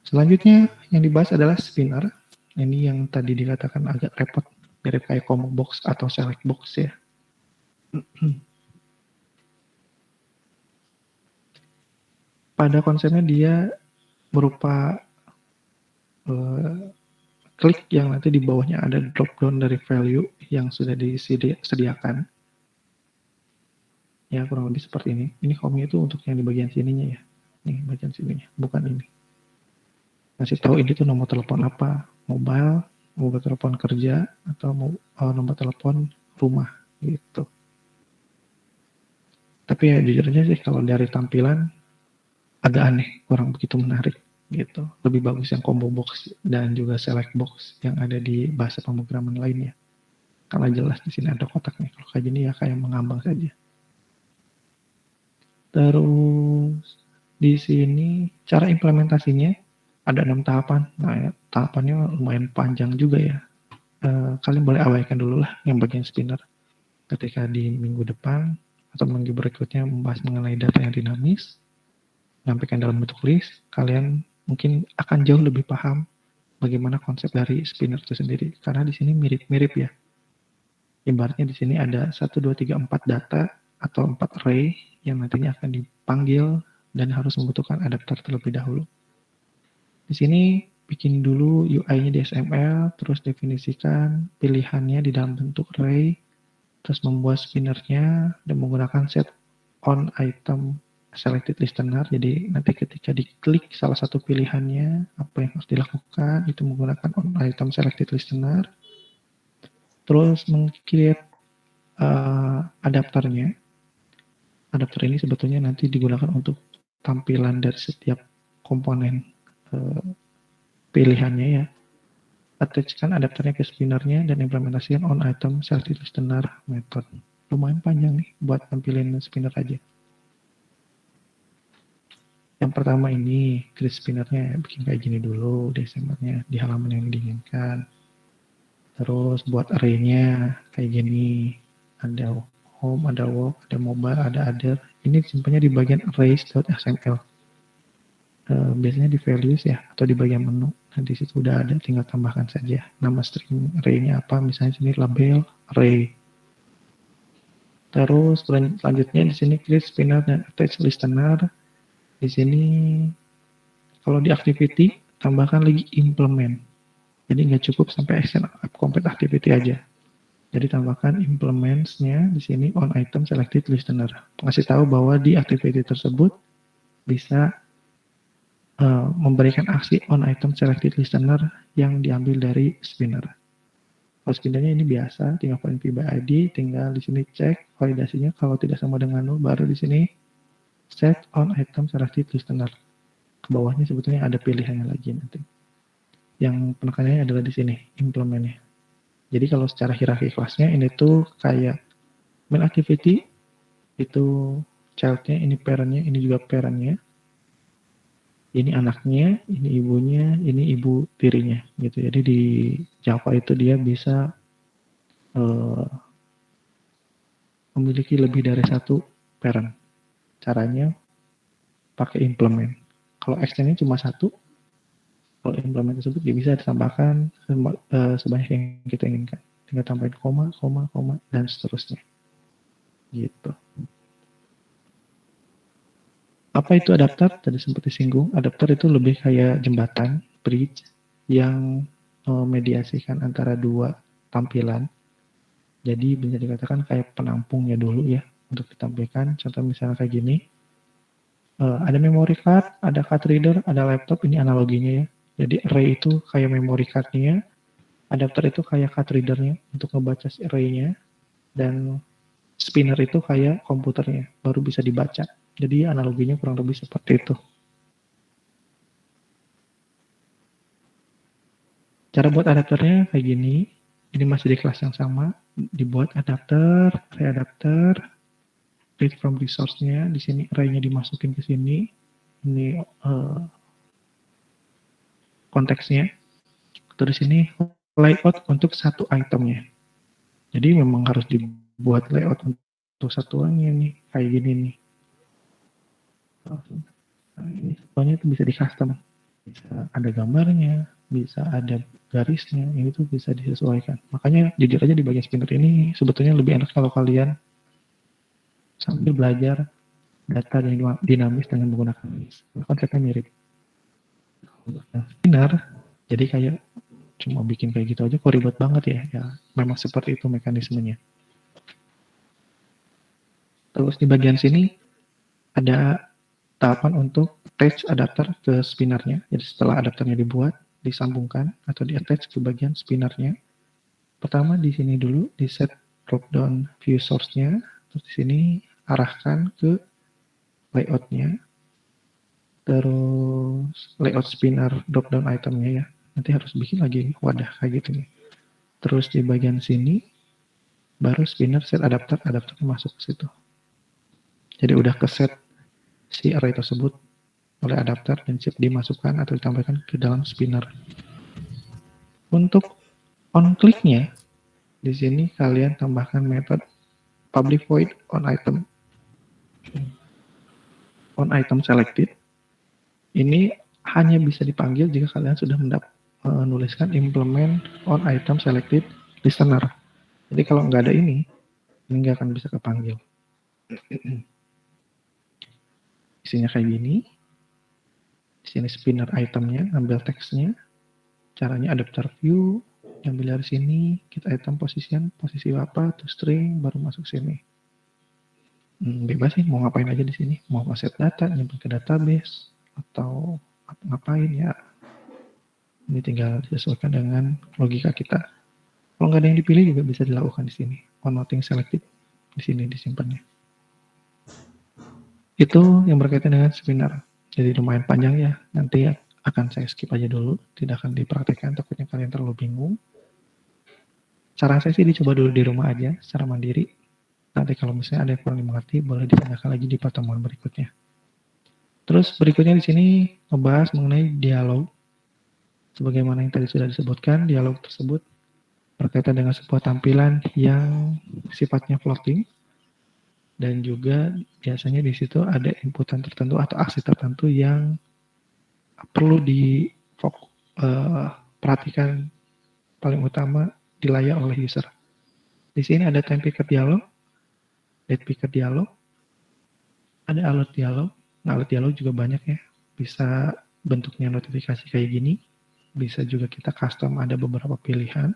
Selanjutnya yang dibahas adalah spinner. Ini yang tadi dikatakan agak repot, mirip kayak combo box atau select box ya. Pada konsepnya dia berupa klik yang nanti di bawahnya ada drop down dari value yang sudah disediakan. Ya kurang lebih seperti ini. Ini home-nya itu untuk yang di bagian sininya ya. Nih bagian sininya, bukan ini. Kasih tahu ini tuh nomor telepon apa, mobile telepon kerja atau nomor telepon rumah gitu. Tapi ya jujur aja sih kalau dari tampilan agak aneh, kurang begitu menarik gitu. Lebih bagus yang combo box dan juga select box yang ada di bahasa pemrograman lainnya. Karena jelas di sini ada kotaknya. Kalau kayak gini ya kayak mengambang saja. Terus di sini cara implementasinya ada 6 tahapan. Nah, ya, tahapannya lumayan panjang juga ya. Kalian boleh abaikan dulu lah yang bagian spinner. Ketika di minggu depan atau minggu berikutnya membahas mengenai data yang dinamis, menyampaikan dalam bentuk list, kalian mungkin akan jauh lebih paham bagaimana konsep dari spinner itu sendiri. Karena di sini mirip-mirip ya. Ibaratnya di sini ada 1, 2, 3, 4 data atau 4 array yang nantinya akan dipanggil dan harus membutuhkan adapter terlebih dahulu. Di sini bikin dulu UI-nya di XML, terus definisikan pilihannya di dalam bentuk array, terus membuat spinnernya dan menggunakan set on item selected listener. Jadi nanti ketika diklik salah satu pilihannya, apa yang harus dilakukan itu menggunakan on item selected listener. Terus meng-create adapternya. Adapter ini sebetulnya nanti digunakan untuk tampilan dari setiap komponen pilihannya ya. Attachkan adapternya ke spinnernya dan implementasikan on item selected listener method. Lumayan panjang nih buat tampilin spinner aja. Yang pertama ini create spinnernya bikin kayak gini dulu DSM-nya di halaman yang diinginkan. Terus buat array-nya kayak gini, ada home, ada work, ada mobile, ada other. Ini simpannya di bagian arrays.xml. Biasanya di values ya atau di bagian menu. Nah di situ udah ada, tinggal tambahkan saja nama string array-nya apa. Misalnya sini label array. Terus selanjutnya di sini create spinner dan attach listener. Di sini kalau di activity tambahkan lagi implement. Jadi nggak cukup sampai action complete activity aja. Jadi tambahkan implements-nya di sini on item selected listener. Ngasih tahu bahwa di activity tersebut bisa memberikan aksi on item selected listener yang diambil dari spinner. Kalau spinnernya ini biasa, tinggal find by ID, tinggal di sini cek validasinya. Kalau tidak sama dengan null, baru di sini set on item selected listener. Ke bawahnya sebetulnya ada pilihannya lagi nanti. Yang penekanannya adalah di sini, implementnya. Jadi kalau secara hierarki kelasnya ini tuh kayak main activity itu childnya, ini parentnya, ini juga parentnya, ini anaknya, ini ibunya, ini ibu tirinya gitu. Jadi di Java itu dia bisa memiliki lebih dari satu parent. Caranya pakai implement. Kalau extendnya cuma satu, kalau implement tersebut dia bisa ditambahkan sebanyak yang kita inginkan. Tinggal tambahin koma, koma, koma, dan seterusnya. Gitu. Apa itu adapter? Tadi sempat disinggung. Adapter itu lebih kayak jembatan, bridge, yang memediasikan antara dua tampilan. Jadi bisa dikatakan kayak penampungnya dulu ya untuk ditampilkan. Contoh misalnya kayak gini. Ada memory card, ada card reader, ada laptop. Ini analoginya ya. Jadi array itu kayak memory card-nya, adapter itu kayak card reader-nya untuk ngebaca si array-nya, dan spinner itu kayak komputernya, baru bisa dibaca. Jadi analoginya kurang lebih seperti itu. Cara buat adapternya kayak gini. Ini masih di kelas yang sama. Dibuat adapter, array adapter, read from resource-nya. Di sini array-nya dimasukin ke sini. Ini konteksnya. Terus ini layout untuk satu itemnya. Jadi memang harus dibuat layout untuk satuannya nih, kayak gini nih. Nah, ini satuannya itu bisa di custom. Bisa ada gambarnya, bisa ada garisnya, ini tuh bisa disesuaikan. Makanya jujur aja di bagian spinner ini sebetulnya lebih enak kalau kalian sambil belajar data yang dinamis dengan menggunakan konsepnya mirip. Nah, spinner jadi kayak cuma bikin kayak gitu aja kok ribet banget ya. Ya memang seperti itu mekanismenya. Terus di bagian sini ada tahapan untuk attach adapter ke spinnernya. Jadi setelah adapternya dibuat, disambungkan atau di-attach ke bagian spinnernya. Pertama di sini dulu di set drop down view source-nya, terus di sini arahkan ke layout-nya, terus layout spinner drop down itemnya ya. Nanti harus bikin lagi wadah kayak gitu nih. Terus di bagian sini baru spinner set adapter masuk ke situ. Jadi udah ke set si array tersebut oleh adapter dan siap dimasukkan atau ditambahkan ke dalam spinner. Untuk on click-nya, di sini kalian tambahkan metode public void on item. On item selected. Ini hanya bisa dipanggil jika kalian sudah menuliskan implement on item selected listener. Jadi kalau nggak ada ini nggak akan bisa kepanggil. Isinya kayak gini. Di sini spinner itemnya, ambil teksnya. Caranya adapter view, ambil dari sini, kita item position, posisi apa, to string, baru masuk sini. Bebas sih, mau ngapain aja di sini. Mau set data, nyimpan ke database, atau ngapain ya. Ini tinggal disesuaikan dengan logika kita. Kalau nggak ada yang dipilih juga bisa dilakukan di sini. On nothing selected, di sini disimpannya. Itu yang berkaitan dengan spinner. Jadi lumayan panjang ya. Nanti akan saya skip aja dulu. Tidak akan dipraktekkan, takutnya kalian terlalu bingung. Saran saya sih dicoba dulu di rumah aja, secara mandiri. Nanti kalau misalnya ada yang kurang dimengerti, boleh ditanyakan lagi di pertemuan berikutnya. Terus berikutnya di sini membahas mengenai dialog. Sebagaimana yang tadi sudah disebutkan, dialog tersebut berkaitan dengan sebuah tampilan yang sifatnya floating. Dan juga biasanya di situ ada inputan tertentu atau aksi tertentu yang perlu perhatikan paling utama di layar oleh user. Di sini ada time picker dialog, date picker dialog, ada alert dialog. Nah, alert dialog juga banyak ya. Bisa bentuknya notifikasi kayak gini. Bisa juga kita custom ada beberapa pilihan.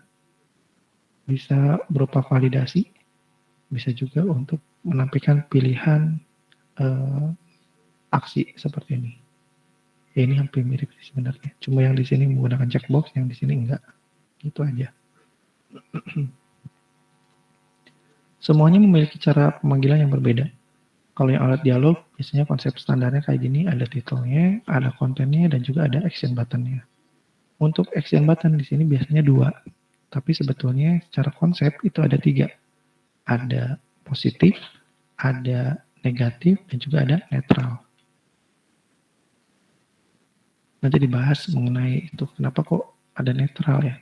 Bisa berupa validasi. Bisa juga untuk menampilkan pilihan aksi seperti ini. Ya, ini hampir mirip sih sebenarnya. Cuma yang di sini menggunakan checkbox, yang di sini enggak. Gitu aja. Semuanya memiliki cara pemanggilan yang berbeda. Kalau yang alert dialog, biasanya konsep standarnya kayak gini, ada titelnya, ada kontennya, dan juga ada action buttonnya. Untuk action button di sini biasanya 2. Tapi sebetulnya secara konsep itu ada 3. Ada positif, ada negatif, dan juga ada netral. Nanti dibahas mengenai itu, kenapa kok ada netral ya.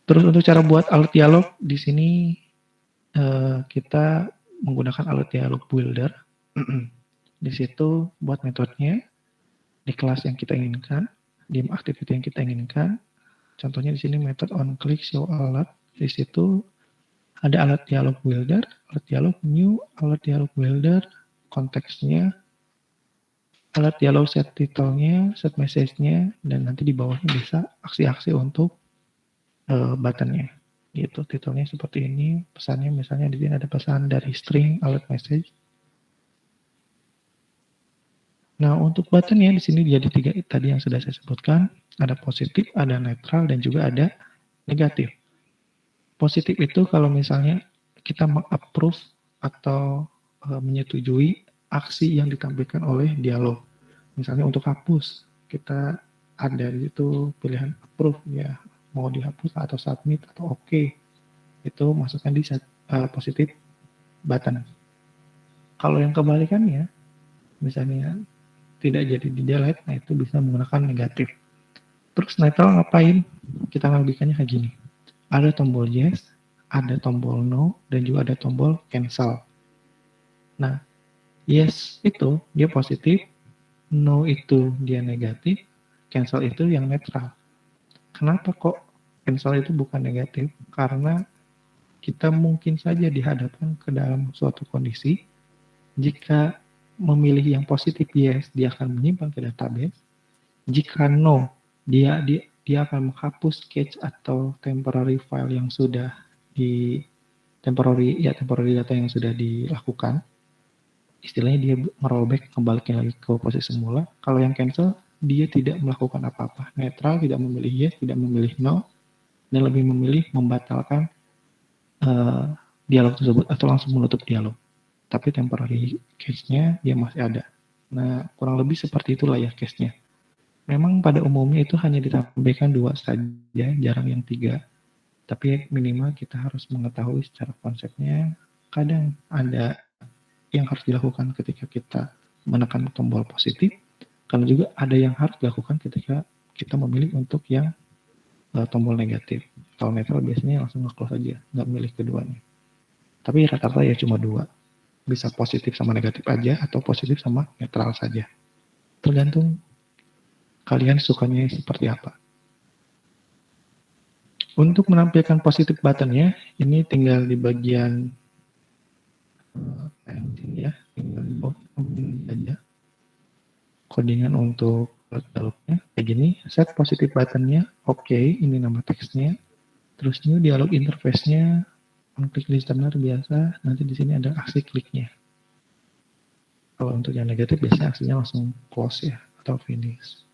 Terus untuk cara buat alat dialog, di sini kita menggunakan alat dialog builder. Di situ buat metodenya, di kelas yang kita inginkan, di activity yang kita inginkan. Contohnya di sini metode on click show alert. Di situ ada alat dialog builder, alat dialog new, alat dialog builder, konteksnya, alat dialog set title-nya, set message-nya, dan nanti di bawahnya bisa aksi-aksi untuk button-nya. Gitu, titelnya seperti ini, pesannya misalnya di sini ada pesan dari string alert message. Nah, untuk button-nya di sini jadi 3 tadi yang sudah saya sebutkan, ada positif, ada netral, dan juga ada negatif. Positif itu kalau misalnya kita mengapprove atau menyetujui aksi yang ditampilkan oleh dialog. Misalnya untuk hapus, kita ada di situ pilihan approve ya, mau dihapus atau submit atau oke. Itu masukkan di positif button. Kalau yang kebalikannya, misalnya tidak jadi di delete, nah itu bisa menggunakan negatif. Terus netral ngapain? Kita ngabikannya kayak gini. Ada tombol yes, ada tombol no, dan juga ada tombol cancel. Nah, yes itu dia positif, no itu dia negatif, cancel itu yang netral. Kenapa kok cancel itu bukan negatif? Karena kita mungkin saja dihadapkan ke dalam suatu kondisi, jika memilih yang positif yes, dia akan menyimpan ke database. Jika no, dia akan menghapus cache atau temporary file yang sudah di temporary data yang sudah dilakukan. Istilahnya dia nge-rollback, kembalikan lagi ke posisi semula. Kalau yang cancel, dia tidak melakukan apa-apa. Netral, tidak memilih yes, tidak memilih no, dan lebih memilih membatalkan dialog tersebut atau langsung menutup dialog. Tapi temporary cache-nya dia masih ada. Nah, kurang lebih seperti itulah ya cache-nya. Memang pada umumnya itu hanya ditampilkan 2 saja, jarang yang 3. Tapi minimal kita harus mengetahui secara konsepnya. Kadang ada yang harus dilakukan ketika kita menekan tombol positif, karena juga ada yang harus dilakukan ketika kita memilih untuk yang tombol negatif. Kalau netral biasanya langsung nge-close aja, nggak milih keduanya. Tapi rata-rata ya cuma 2. Bisa positif sama negatif aja, atau positif sama netral saja. Tergantung kalian sukanya seperti apa. Untuk menampilkan positif button-nya, ini tinggal di bagian ya, tinggal aja. Codingan untuk dialognya kayak gini, set positif button-nya, oke, ini nama teksnya. Terus new dialog interface-nya, on click listener biasa, nanti di sini ada aksi kliknya. Kalau untuk yang negatif biasanya aksinya langsung close ya, atau finish.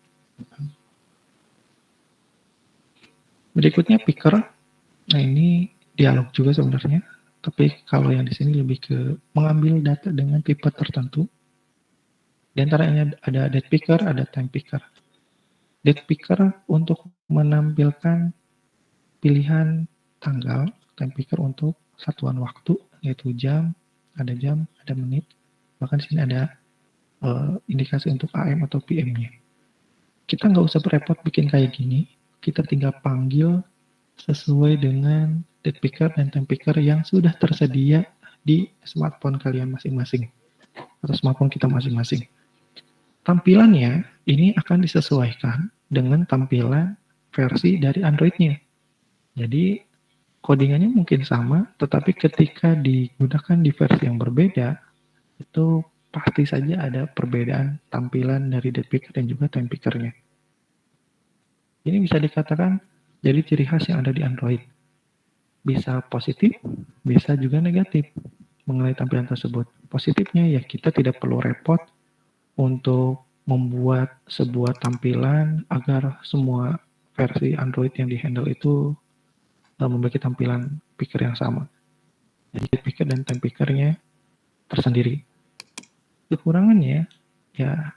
Berikutnya picker. Nah, ini dialog juga sebenarnya, tapi kalau yang di sini lebih ke mengambil data dengan tipe tertentu. Di antaranya ada date picker, ada time picker. Date picker untuk menampilkan pilihan tanggal, time picker untuk satuan waktu, yaitu jam, ada menit, bahkan di sini ada indikasi untuk AM atau PM-nya. Kita nggak usah repot bikin kayak gini, kita tinggal panggil sesuai dengan date picker dan time picker yang sudah tersedia di smartphone kalian masing-masing atau smartphone kita masing-masing. Tampilannya ini akan disesuaikan dengan tampilan versi dari Android-nya. Jadi codingannya mungkin sama, tetapi ketika digunakan di versi yang berbeda, itu pasti saja ada perbedaan tampilan dari date picker dan juga time picker-nya. Ini bisa dikatakan jadi ciri khas yang ada di Android. Bisa positif, bisa juga negatif mengenai tampilan tersebut. Positifnya ya kita tidak perlu repot untuk membuat sebuah tampilan agar semua versi Android yang di-handle itu memiliki tampilan picker yang sama. Jadi picker dan time picker-nya tersendiri. Kekurangannya ya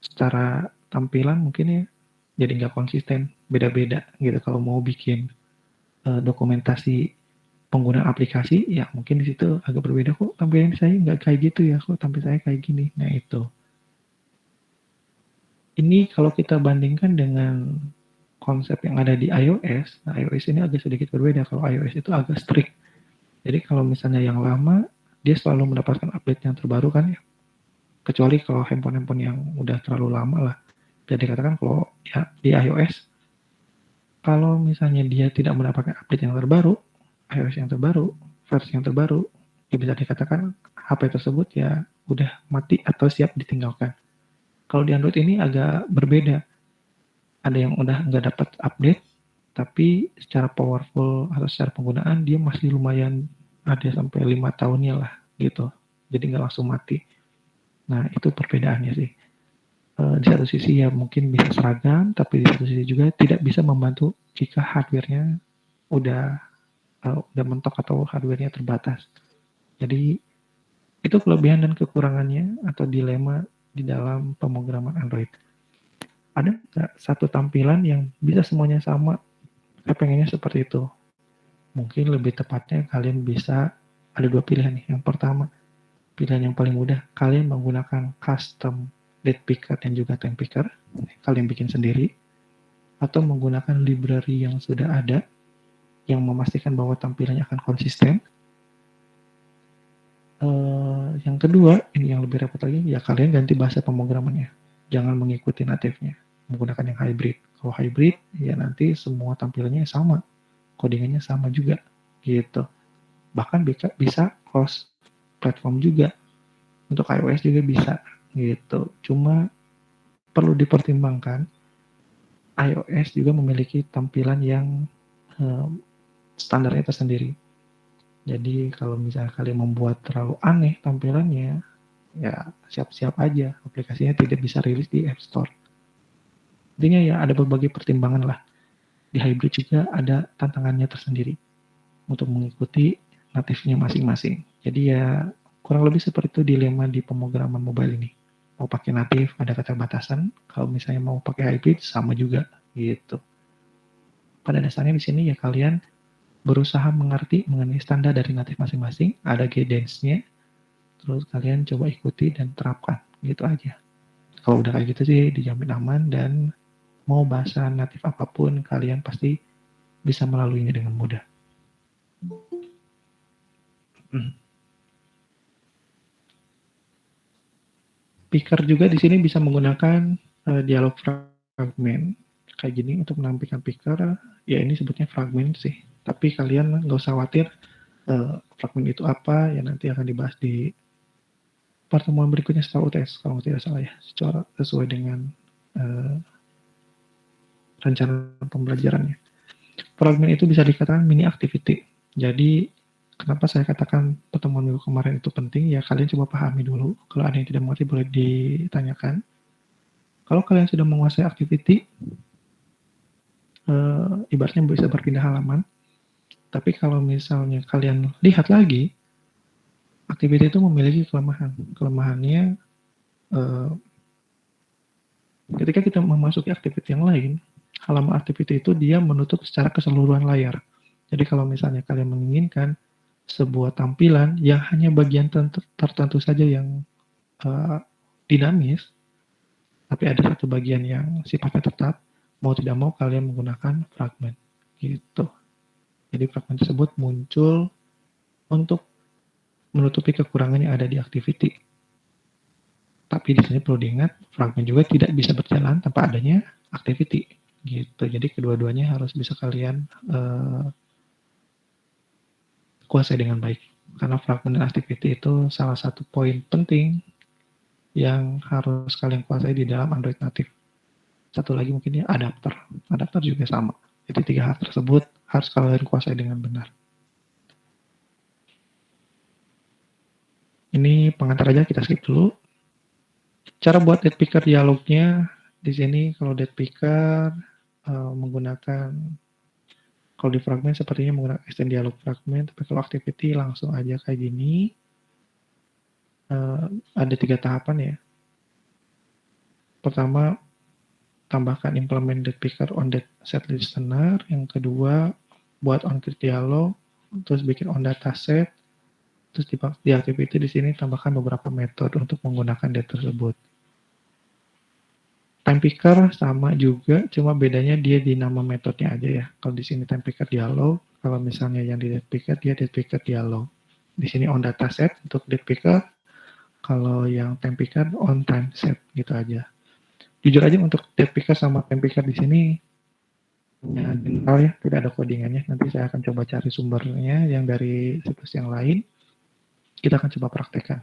secara tampilan mungkin ya jadi nggak konsisten. beda-beda gitu. Kalau mau bikin dokumentasi penggunaan aplikasi, ya mungkin di situ agak berbeda, kok tampilan saya nggak kayak gitu ya, kok tampilan saya kayak gini. Nah itu. Ini kalau kita bandingkan dengan konsep yang ada di iOS, nah iOS ini agak sedikit berbeda. Kalau iOS itu agak strict. Jadi kalau misalnya yang lama, dia selalu mendapatkan update yang terbaru kan ya. Kecuali kalau handphone-handphone yang udah terlalu lama lah. Jadi katakan kalau ya di iOS, kalau misalnya dia tidak mendapatkan update yang terbaru, iOS yang terbaru, versi yang terbaru, ya bisa dikatakan HP tersebut ya udah mati atau siap ditinggalkan. Kalau di Android ini agak berbeda. Ada yang udah nggak dapat update, tapi secara powerful atau secara penggunaan dia masih lumayan ada sampai 5 tahunnya lah gitu. Jadi nggak langsung mati. Nah itu perbedaannya sih. Di satu sisi ya mungkin bisa seragam, tapi di satu sisi juga tidak bisa membantu jika hardware-nya udah mentok atau hardware-nya terbatas. Jadi itu kelebihan dan kekurangannya atau dilema di dalam pemrograman Android. Ada nggak satu tampilan yang bisa semuanya sama? Saya pengennya seperti itu. Mungkin lebih tepatnya kalian bisa ada dua pilihan nih. Yang pertama, pilihan yang paling mudah, kalian menggunakan custom date picker dan juga time picker. Kalian bikin sendiri. Atau menggunakan library yang sudah ada, yang memastikan bahwa tampilannya akan konsisten. Yang kedua, ini yang lebih repot lagi, ya kalian ganti bahasa pemrogramannya. Jangan mengikuti native-nya. Menggunakan yang hybrid. Kalau hybrid, ya nanti semua tampilannya sama. Codingannya sama juga. Gitu. Bahkan bisa cross platform juga. Untuk iOS juga bisa. Gitu. Cuma perlu dipertimbangkan, iOS juga memiliki tampilan yang standarnya tersendiri. Jadi kalau misalnya kalian membuat terlalu aneh tampilannya, ya siap-siap aja aplikasinya tidak bisa rilis di App Store. Intinya ya ada berbagai pertimbangan lah. Di hybrid juga ada tantangannya tersendiri untuk mengikuti natifnya masing-masing. Jadi ya kurang lebih seperti itu dilema di pemrograman mobile ini. Mau pakai natif ada keterbatasan, kalau misalnya mau pakai hybrid sama juga gitu. Pada dasarnya di sini ya kalian berusaha mengerti mengenai standar dari natif masing-masing, ada guidance-nya, terus kalian coba ikuti dan terapkan, gitu aja. Kalau udah kayak gitu sih dijamin aman dan mau bahasa natif apapun kalian pasti bisa melaluinya dengan mudah. Picker juga di sini bisa menggunakan dialog fragment kayak gini untuk menampilkan picker. Ya ini sebutnya fragment sih. Tapi kalian nggak usah khawatir fragment itu apa ya nanti akan dibahas di pertemuan berikutnya setelah UTS kalau tidak salah ya, secara sesuai dengan rencana pembelajarannya. Fragment itu bisa dikatakan mini activity. Jadi kenapa saya katakan pertemuan minggu kemarin itu penting ya kalian coba pahami dulu. Kalau ada yang tidak mengerti boleh ditanyakan. Kalau kalian sudah menguasai activity, ibaratnya bisa berpindah halaman. Tapi kalau misalnya kalian lihat lagi, activity itu memiliki kelemahan. Kelemahannya ketika kita memasuki activity yang lain, halaman activity itu dia menutup secara keseluruhan layar. Jadi kalau misalnya kalian menginginkan sebuah tampilan yang hanya bagian tertentu saja yang dinamis, tapi ada satu bagian yang sifatnya tetap, mau tidak mau kalian menggunakan fragment. Gitu. Jadi fragment tersebut muncul untuk menutupi kekurangan yang ada di activity. Tapi di sini perlu diingat, fragment juga tidak bisa berjalan tanpa adanya activity. Gitu. Jadi kedua-duanya harus bisa kalian kuasai dengan baik. Karena fragment dan activity itu salah satu poin penting yang harus kalian kuasai di dalam Android native. Satu lagi mungkin ya adapter. Adapter juga sama. Jadi 3 hal tersebut harus kalian kuasai dengan benar. Ini pengantar aja, kita skip dulu. Cara buat date picker dialognya di sini kalau date picker menggunakan, kalau di fragment sepertinya menggunakan extend dialog fragment, tapi kalau activity langsung aja kayak gini. Ada 3 tahapan ya. Pertama, tambahkan implement date picker on date set listener, yang kedua buat on click dialog, terus bikin on data set, terus di activity di sini tambahkan beberapa metode untuk menggunakan data tersebut. Time picker sama juga, cuma bedanya dia di nama metodenya aja ya. Kalau di sini time picker dialog, kalau misalnya yang di date picker dia date picker dialog. Di sini on data set untuk date picker, kalau yang time picker on time set gitu aja. Jujur aja untuk date picker sama time picker di sini ya general ya, tidak ada codingannya. Nanti saya akan coba cari sumbernya yang dari situs yang lain. Kita akan coba praktekkan.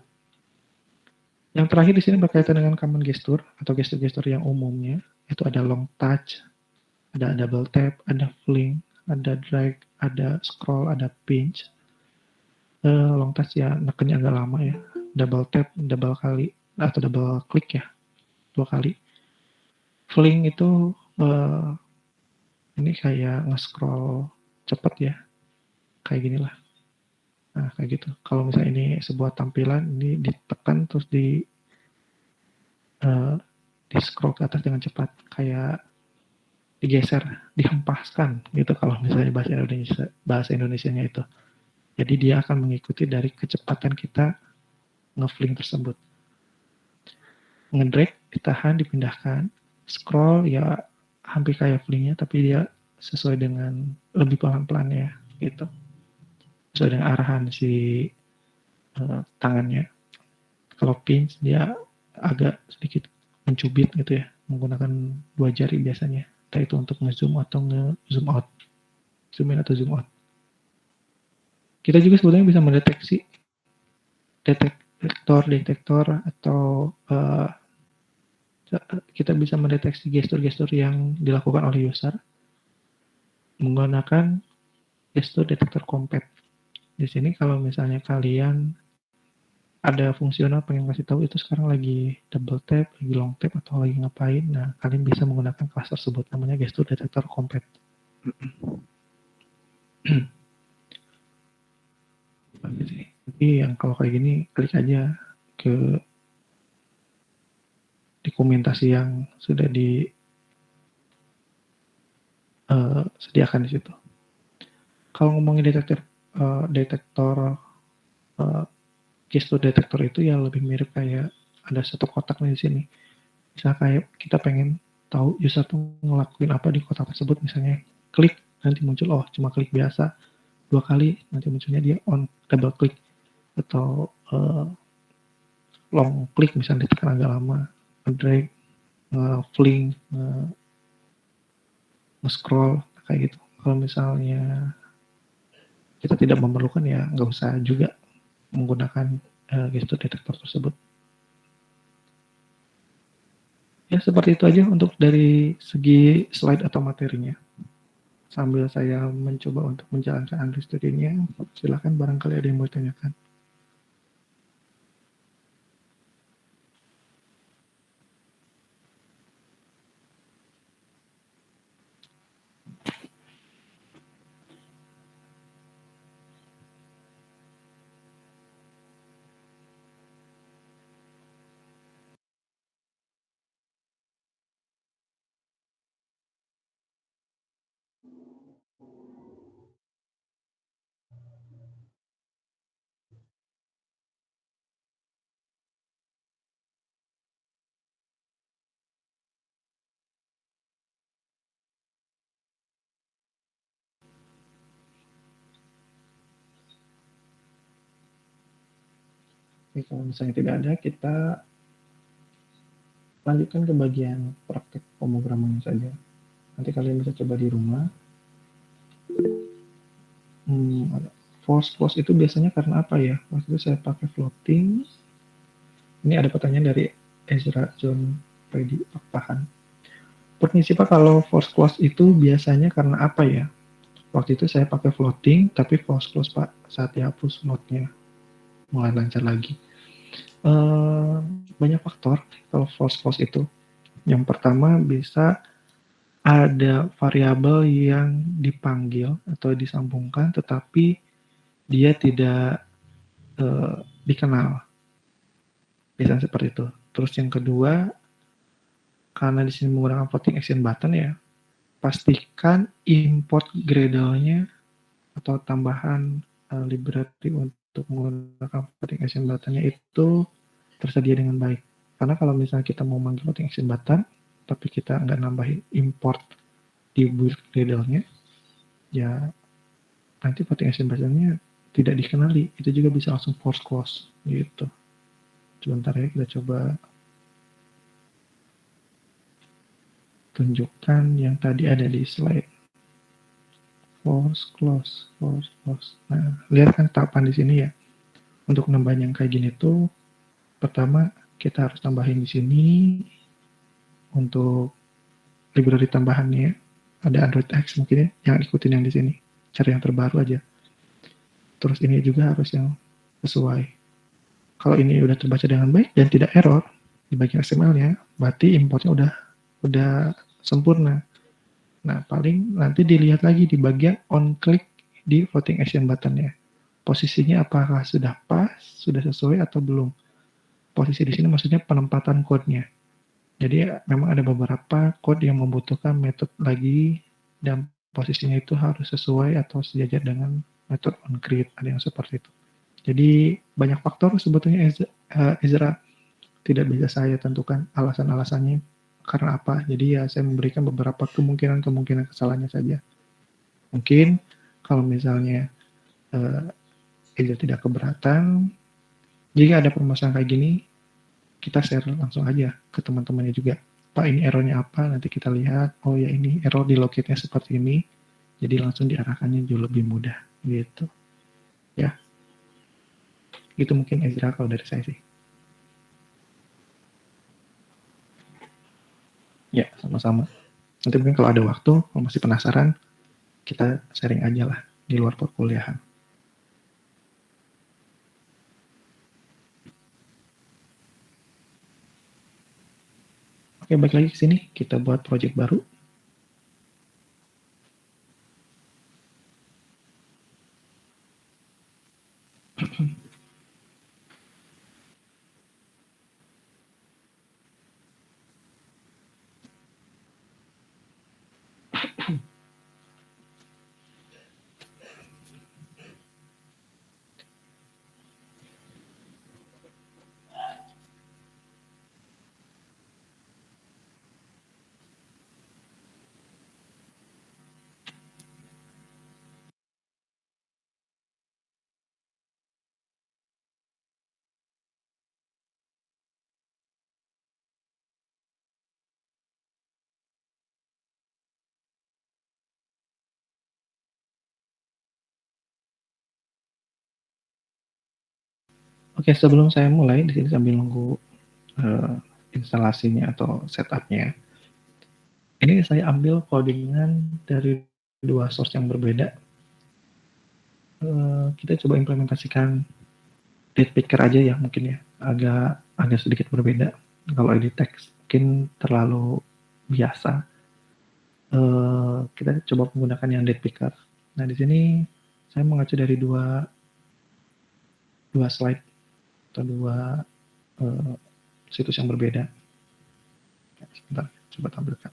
Yang terakhir di sini berkaitan dengan common gesture atau gestur-gestur yang umumnya, itu ada long touch, ada double tap, ada fling, ada drag, ada scroll, ada pinch. Long touch ya nekennya agak lama ya. Double tap, double kali atau double click ya, 2 kali. Fling itu ini kayak nge-scroll cepet ya, kayak gini lah. Nah kayak gitu. Kalau misalnya ini sebuah tampilan, ini ditekan terus di scroll ke atas dengan cepat, kayak digeser, dihempaskan gitu kalau misalnya bahasa Indonesianya itu. Jadi dia akan mengikuti dari kecepatan kita ngefling tersebut. Ngedrag, ditahan, dipindahkan. Scroll ya hampir kayak flingnya, tapi dia sesuai dengan lebih pelan-pelan ya gitu. Sesuai dengan arahan si tangannya. Kalau pinch dia agak sedikit mencubit gitu ya, menggunakan 2 jari biasanya. Entah itu untuk nge-zoom atau nge-zoom out. Zoom in atau zoom out. Kita juga sebetulnya bisa mendeteksi detektor atau kita bisa mendeteksi gestur-gestur yang dilakukan oleh user menggunakan gestur detektor compact. Di sini kalau misalnya kalian ada fungsional pengen kasih tahu itu sekarang lagi double tap, lagi long tap atau lagi ngapain, nah kalian bisa menggunakan kelas tersebut namanya gestur detektor compact. Jadi yang kalau kayak gini klik aja ke dokumentasi yang sudah disediakan di situ. Kalau ngomongin detektor gestur detektor itu ya lebih mirip kayak ada satu kotak di sini. Misalnya kayak kita pengen tahu user tuh ngelakuin apa di kotak tersebut, misalnya klik nanti muncul cuma klik biasa, 2 kali nanti munculnya dia on double klik atau long klik misalnya ditekan agak lama, drag, fling, nge-scroll kayak gitu. Kalau misalnya kita tidak memerlukan ya nggak usah juga menggunakan gestur detektor tersebut. Ya seperti itu aja untuk dari segi slide atau materinya. Sambil saya mencoba untuk menjalankan Android Studio-nya, silakan barangkali ada yang mau ditanyakan. Oke, kalau misalnya tidak ada, kita lanjutkan ke bagian praktek pemrograman saja. Nanti kalian bisa coba di rumah. False close itu biasanya karena apa ya? Waktu itu saya pakai floating. Ini ada pertanyaan dari Ezra John Freddy Pakpahan. Permisi Pak, kalau false close itu biasanya karena apa ya? Waktu itu saya pakai floating, tapi false close Pak saat dihapus node-nya. Mulai lancar lagi. Banyak faktor kalau false close itu. Yang pertama bisa ada variabel yang dipanggil atau disambungkan tetapi dia tidak dikenal. Biasanya seperti itu. Terus yang kedua, karena di sini menggunakan floating action button ya, pastikan import Gradle-nya atau tambahan library untuk menggunakan floating action button-nya itu tersedia dengan baik. Karena kalau misalnya kita mau manggil floating action button, tapi kita nggak nambahin import di build Gradle-nya, ya nanti floating action button-nya tidak dikenali. Itu juga bisa langsung force close gitu. Sebentar ya, kita coba tunjukkan yang tadi ada di slide. Force close, force close. Nah, lihat kan tahapan di sini ya. Untuk nambahin yang kayak gini tuh, pertama kita harus tambahin di sini untuk library tambahannya. Ada Android X mungkin ya, yang ikutin yang di sini. Cari yang terbaru aja. Terus ini juga harus yang sesuai. Kalau ini udah terbaca dengan baik dan tidak error di bagian XML-nya, berarti importnya udah sempurna. Nah, paling nanti dilihat lagi di bagian on click di floating action button-nya. Posisinya apakah sudah pas, sudah sesuai atau belum. Posisi di sini maksudnya penempatan code-nya. Jadi memang ada beberapa code yang membutuhkan metode lagi dan posisinya itu harus sesuai atau sejajar dengan metode on create. Ada yang seperti itu. Jadi banyak faktor sebetulnya Ezra tidak bisa saya tentukan alasan-alasannya karena apa. Jadi ya saya memberikan beberapa kemungkinan kesalahannya saja. Mungkin kalau misalnya Ezra tidak keberatan, jika ada permasalahan kayak gini, kita share langsung aja ke teman-temannya juga. Pak, ini errornya apa? Nanti kita lihat. Oh ya, ini error di locate-nya seperti ini. Jadi langsung diarahkannya jauh lebih mudah gitu. Ya. Gitu mungkin Ezra kalau dari saya sih. Ya, sama-sama. Nanti mungkin kalau ada waktu, kalau masih penasaran, kita sharing aja lah di luar perkuliahan. Oke, balik lagi ke sini. Kita buat project baru. Oke, sebelum saya mulai, di sini sambil nunggu instalasinya atau setupnya. Ini saya ambil codingan dari dua source yang berbeda. Kita coba implementasikan date picker aja ya mungkin ya, agak sedikit berbeda. Kalau edit text mungkin terlalu biasa. Kita coba menggunakan yang date picker. Nah di sini saya mengacu dari dua slide atau dua situs yang berbeda. Sebentar, coba tampilkan.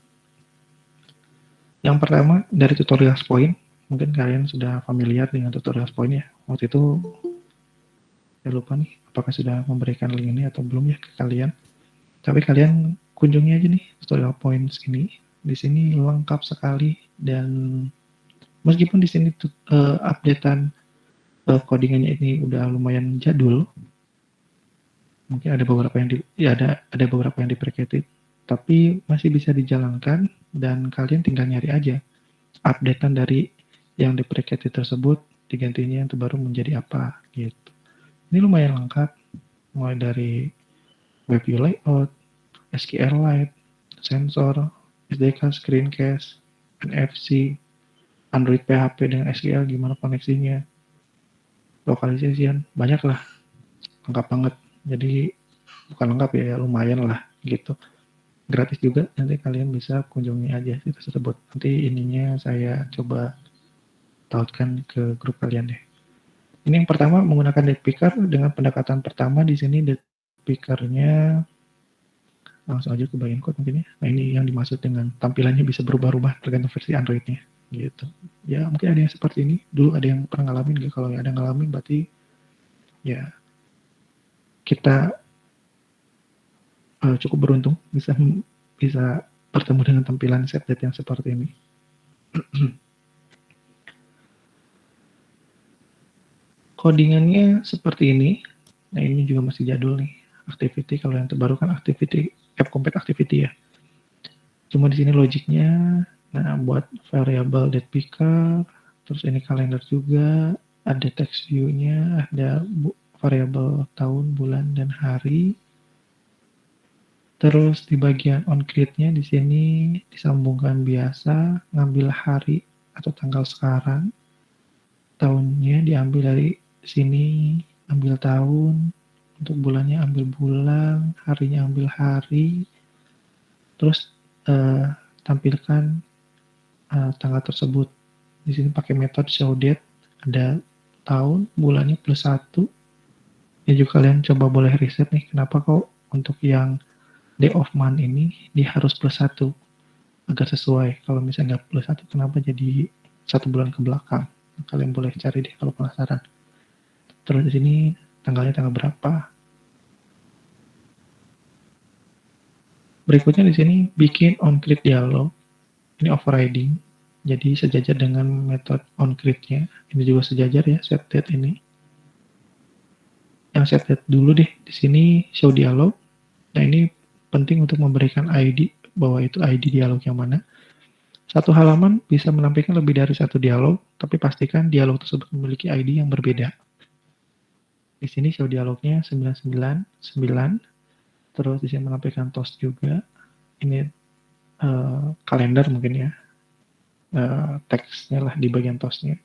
Yang pertama dari tutorial point, mungkin kalian sudah familiar dengan tutorial point ya. Waktu itu saya lupa nih, apakah sudah memberikan link ini atau belum ya ke kalian. Tapi kalian kunjungi aja nih tutorial points ini. Di sini lengkap sekali dan meskipun di sini updatean codingannya ini udah lumayan jadul, mungkin ada beberapa yang ada beberapa yang deprecated, tapi masih bisa dijalankan dan kalian tinggal nyari aja updatean dari yang deprecated tersebut digantinya yang terbaru menjadi apa gitu. Ini lumayan lengkap, mulai dari web view layout, SQLite, sensor, SDK, screencast, NFC, Android PHP dengan SQL gimana koneksinya, localization, banyak lah, lengkap banget. Jadi bukan lengkap ya, lumayan lah gitu. Gratis juga, nanti kalian bisa kunjungi aja situs tersebut. Nanti ininya saya coba tautkan ke grup kalian deh. Ini yang pertama menggunakan date picker dengan pendekatan pertama di sini date pickernya langsung aja ke bagian code mungkin ya. Nah ini yang dimaksud dengan tampilannya bisa berubah-ubah tergantung versi Androidnya gitu. Ya mungkin ada yang seperti ini, dulu ada yang pernah ngalamin gitu. Kalau ada yang ngalamin berarti ya kita cukup beruntung bisa bisa bertemu dengan tampilan setDate yang seperti ini. Codingannya seperti ini. Nah ini juga masih jadul nih. Activity, kalau yang terbaru kan activity, app complete activity ya. Cuma di sini logiknya, nah buat variable date picker, terus ini kalender juga, ada text view-nya, ada variable tahun, bulan, dan hari. Terus di bagian onCreate-nya di sini disambungkan biasa, ngambil hari atau tanggal sekarang, tahunnya diambil dari sini, ambil tahun, untuk bulannya ambil bulan, harinya ambil hari, terus tampilkan tanggal tersebut. Di sini pakai metode showDate, ada tahun, bulannya plus 1. Ya juga kalian coba boleh riset nih, kenapa kok untuk yang day of month ini dia harus plus 1 agar sesuai. Kalau misalnya nggak plus 1, kenapa jadi 1 bulan ke belakang? Kalian boleh cari deh kalau penasaran. Terus di sini tanggalnya tanggal berapa. Berikutnya di sini bikin onCreate dialog. Ini overriding. Jadi sejajar dengan metode onCreate-nya. Ini juga sejajar ya setDate ini. Yang setDate dulu deh. Di sini show dialog. Nah ini penting untuk memberikan ID bahwa itu ID dialog yang mana. Satu halaman bisa menampilkan lebih dari satu dialog, tapi pastikan dialog tersebut memiliki ID yang berbeda. Di sini show dialognya 999, terus di sini menampilkan toast juga. Ini kalender mungkin ya, teksnya lah di bagian toastnya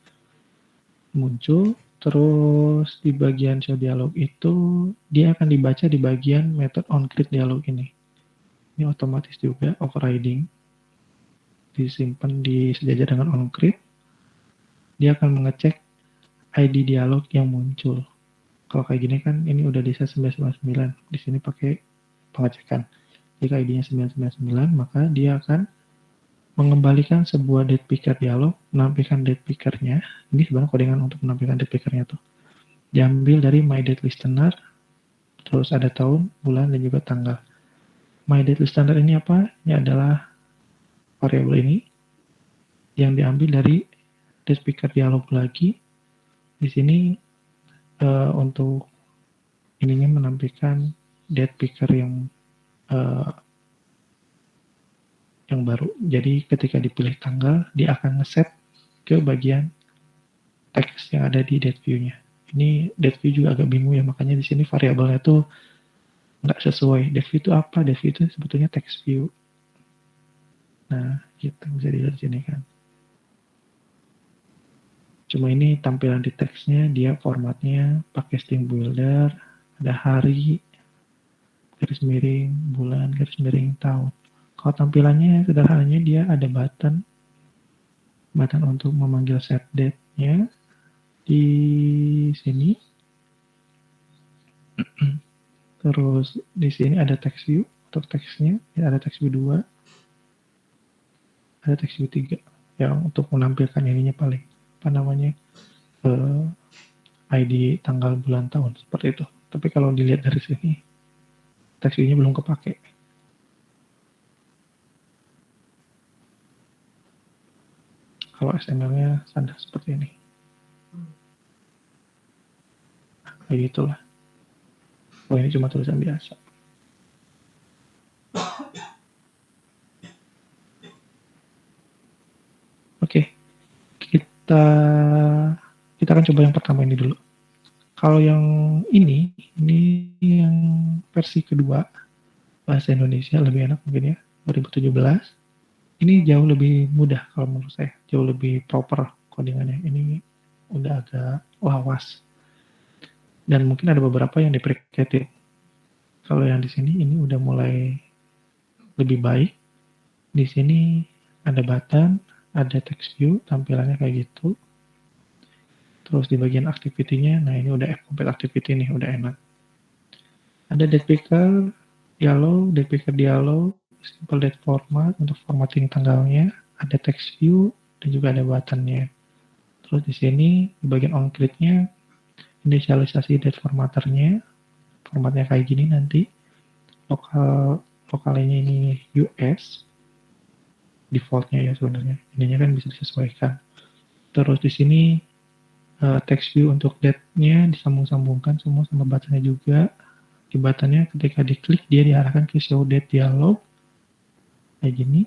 muncul. Terus di bagian show dialog itu dia akan dibaca di bagian method onCreate dialog ini. Ini otomatis juga overriding, disimpan di sejajar dengan onCreate. Dia akan mengecek ID dialog yang muncul. Kalau kayak gini kan ini udah di set 999. Di sini pakai pengecekan. Jika ID-nya 999, maka dia akan mengembalikan sebuah date picker dialog, menampilkan date picker-nya. Ini sebenarnya codingan untuk menampilkan date picker-nya tuh. Diambil dari my date listener, terus ada tahun, bulan, dan juga tanggal. My date listener ini apa? Ini adalah variabel ini yang diambil dari date picker dialog lagi. Di sini untuk ininya menampilkan date picker yang baru. Jadi ketika dipilih tanggal, dia akan ngeset ke bagian teks yang ada di date view-nya. Ini date view juga agak bingung ya, makanya di sini variabelnya tuh nggak sesuai. Date view itu apa? Date view itu sebetulnya text view. Nah, gitu bisa dilihat di sini kan. Cuma ini tampilan di teksnya, dia formatnya pakai string builder, ada hari, garis miring, bulan, garis miring, tahun. Kalau tampilannya sederhananya dia ada button untuk memanggil setDate-nya di sini. Terus di sini ada text view untuk teksnya, ada text view 2, ada text view 3 yang untuk menampilkan ininya paling apa namanya ID tanggal bulan tahun seperti itu. Tapi kalau dilihat dari sini text view-nya belum kepake. Kalau XML-nya standar seperti ini. Kayak gitulah. Oh ini cuma tulisan biasa. Oke, kita akan coba yang pertama ini dulu. Kalau yang ini yang versi kedua bahasa Indonesia lebih enak mungkin ya 2017. Ini jauh lebih mudah kalau menurut saya, jauh lebih proper codingannya. Ini udah agak lawas. Dan mungkin ada beberapa yang deprecated. Kalau yang di sini ini udah mulai lebih baik. Di sini ada button, ada text view, tampilannya kayak gitu. Terus di bagian activity-nya, nah ini udah complete activity nih, udah enak. Ada date picker, dialog, date picker dialog, simple date format untuk formatting tanggalnya, ada text view dan juga ada buttonnya. Terus di sini di bagian on click-nya inisialisasi date formatternya, formatnya kayak gini nanti. Lokalnya ini US, defaultnya ya sebenarnya. Ininya kan bisa disesuaikan. Terus di sini text view untuk date-nya disambung-sambungkan semua sama buttonnya juga. Di buttonnya ketika diklik dia diarahkan ke show date dialog kayak gini.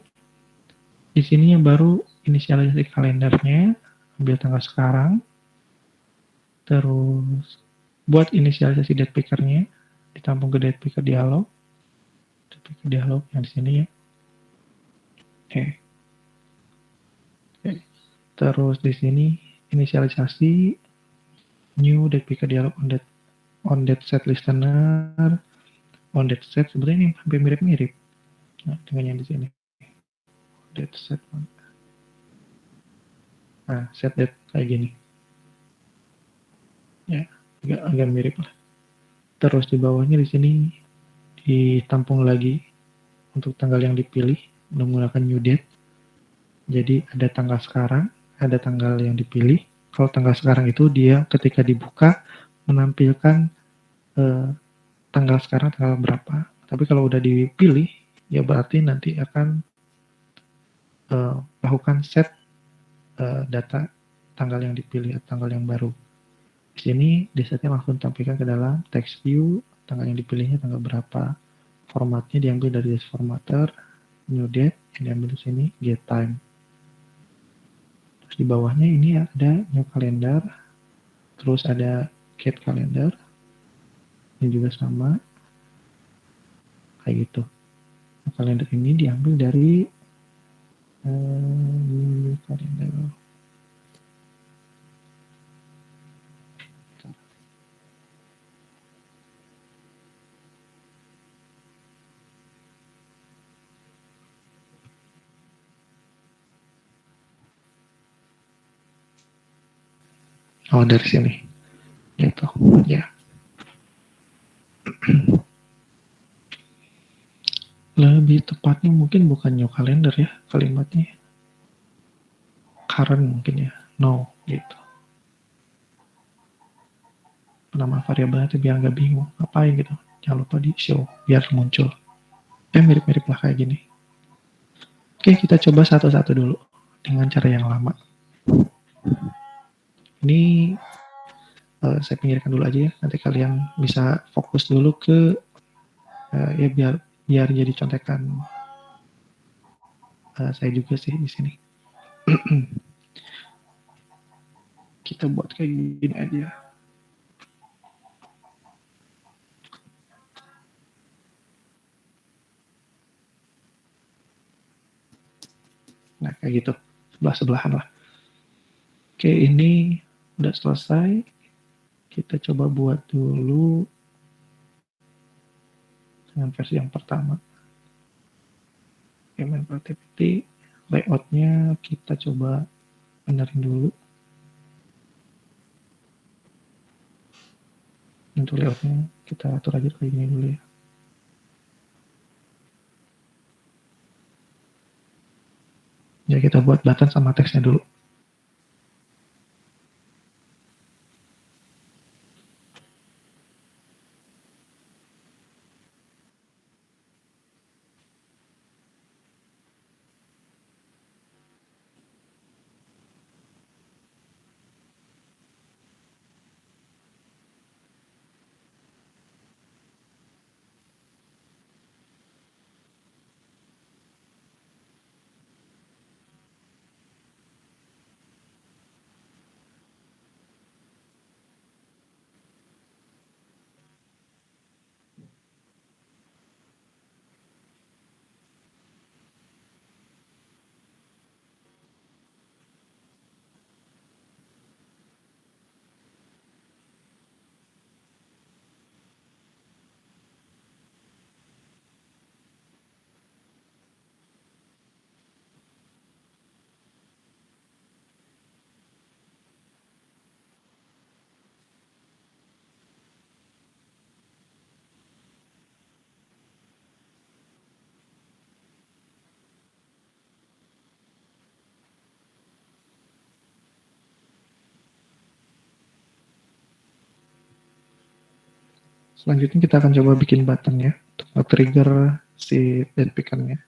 Di sininya baru inisialisasi kalendernya, ambil tanggal sekarang. Terus buat inisialisasi date pickernya ditampung ke date picker dialog. Date picker dialog yang di sini ya. Oke. Terus di sini inisialisasi new date picker dialog on date set listener, on date set sebenarnya ini hampir mirip-mirip. Nah, dengan yang di sini date set. Nah, set date kayak gini. Ya, agak mirip lah. Terus di bawahnya di sini ditampung lagi untuk tanggal yang dipilih menggunakan new date. Jadi ada tanggal sekarang, ada tanggal yang dipilih. Kalau tanggal sekarang itu dia ketika dibuka menampilkan tanggal sekarang tanggal berapa. Tapi kalau udah dipilih, ya berarti nanti akan lakukan set data tanggal yang dipilih atau tanggal yang baru. Di sini desainnya langsung tampilkan ke dalam text view, tanggal yang dipilihnya tanggal berapa. Formatnya diambil dari date formatter, new date, yang diambil di sini get time. Terus di bawahnya ini ada new calendar, terus ada get calendar, ini juga sama, kayak gitu. New calendar ini diambil dari new calendar. Oh, dari sini. Gitu. Ya. Lebih tepatnya mungkin bukan new calendar ya kalimatnya. Current mungkin ya. No, gitu. Nama variabelnya biar nggak bingung. Ngapain gitu. Jangan lupa di show biar muncul. Mirip-mirip lah kayak gini. Oke, kita coba satu-satu dulu dengan cara yang lama. Ini saya pinggirkan dulu aja ya. Nanti kalian bisa fokus dulu ke ya biar jadi contekan saya juga sih di sini. Kita buat kayak gini aja. Nah, kayak gitu. Sebelah-sebelahan lah. Oke, ini udah selesai. Kita coba buat dulu dengan versi yang pertama. Human Productivity, layoutnya kita coba benerin dulu. Untuk layoutnya kita atur aja kayak gini dulu ya. Ya kita buat button sama teksnya dulu. Selanjutnya kita akan coba bikin button ya untuk nge-trigger si dead picker-nya.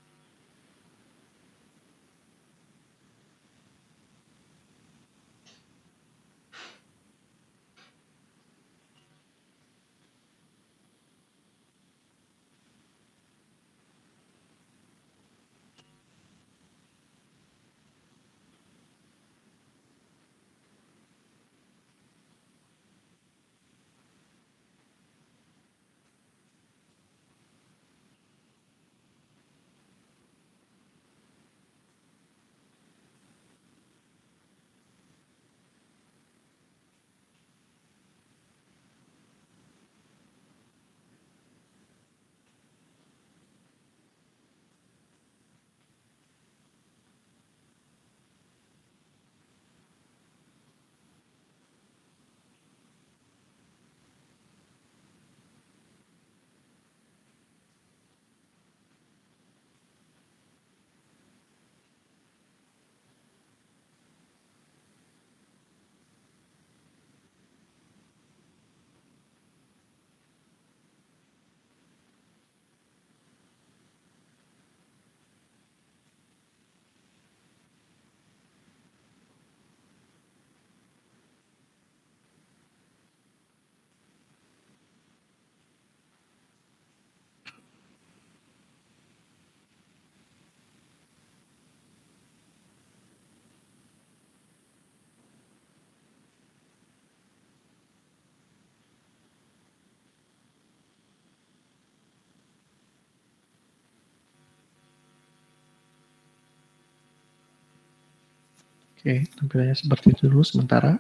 Oke, tampilannya seperti itu dulu sementara.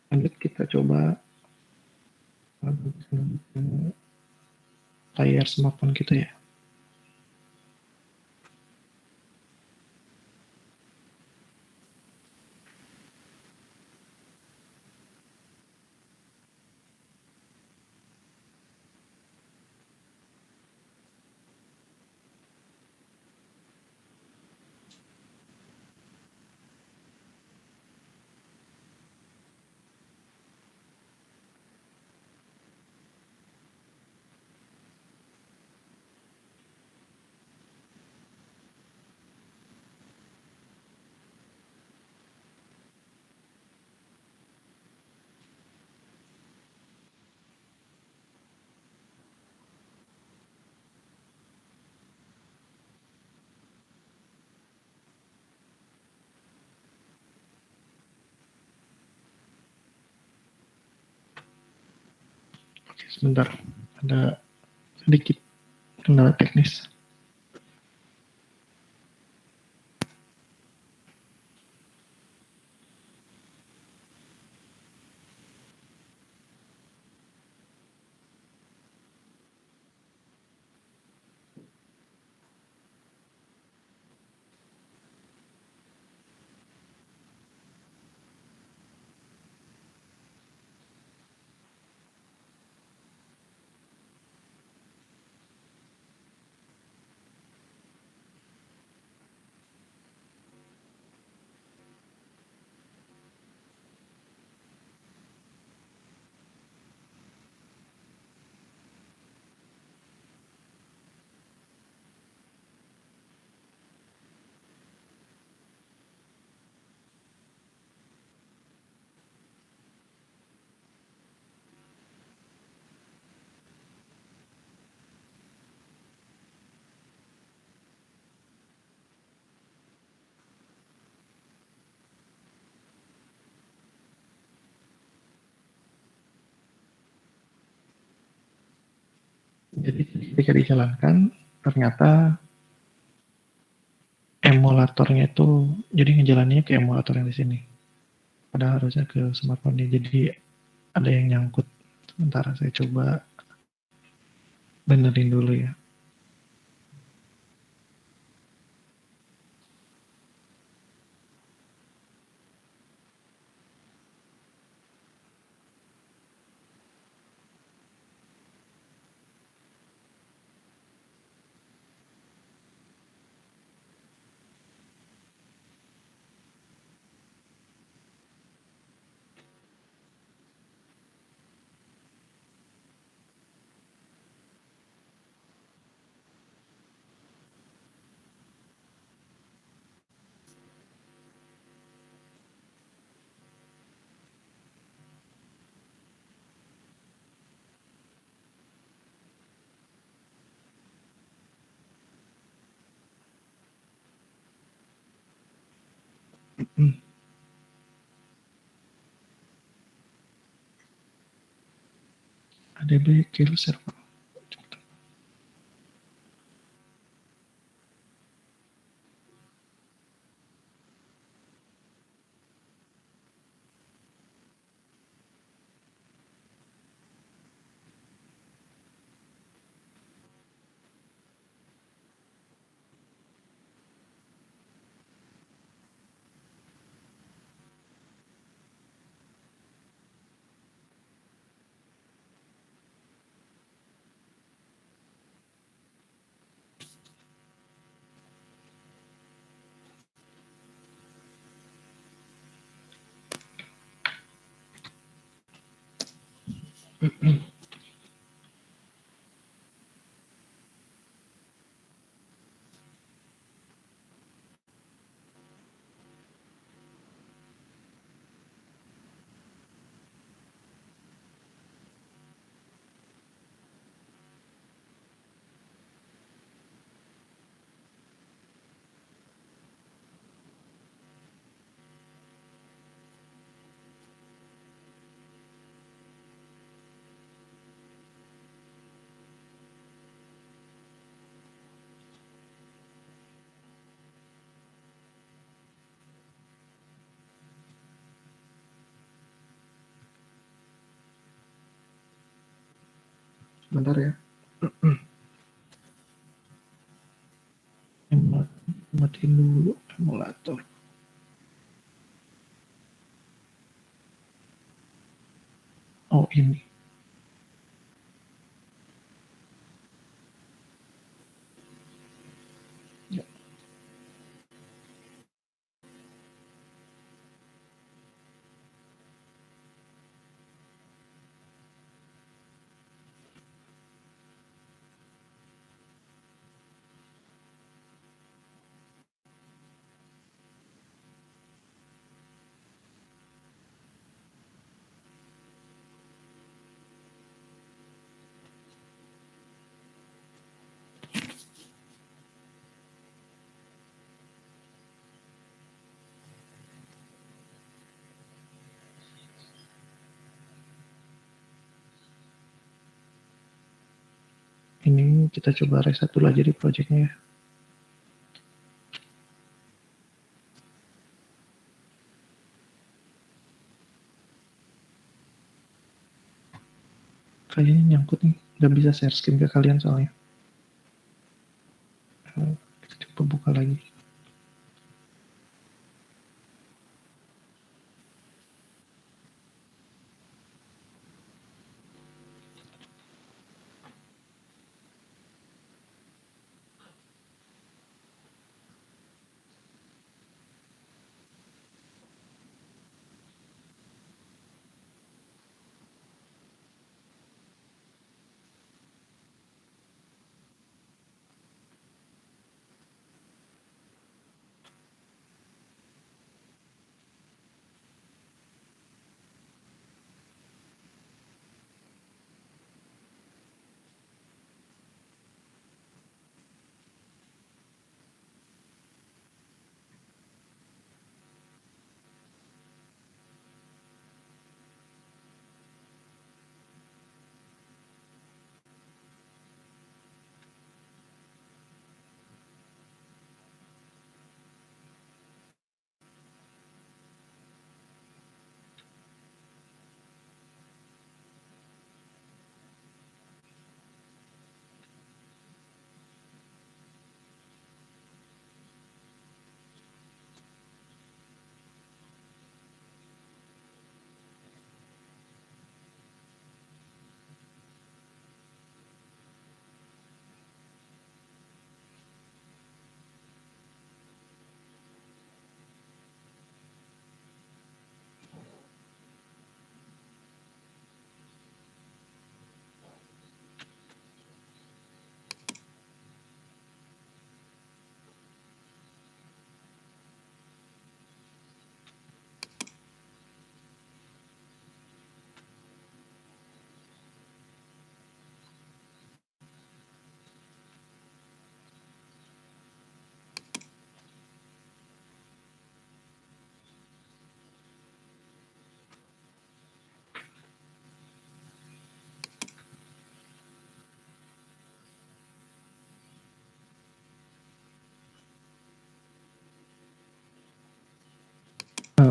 Lanjut kita coba layar smartphone kita ya. Oke, sebentar, ada sedikit kendala teknis. Jadi ketika dijalankan, ternyata emulatornya itu jadi ngejalaninnya ke emulator yang di sini. Padahal harusnya ke smartphone-nya. Jadi ada yang nyangkut. Sementara saya coba benerin dulu ya. ADB kill server. Bentar ya. Matiin dulu emulator. Oh ini. Ya. Ini kita coba reset dulu aja di projectnya ya. Kayaknya nyangkut nih, nggak bisa share screen ke kalian soalnya. Kita coba buka lagi.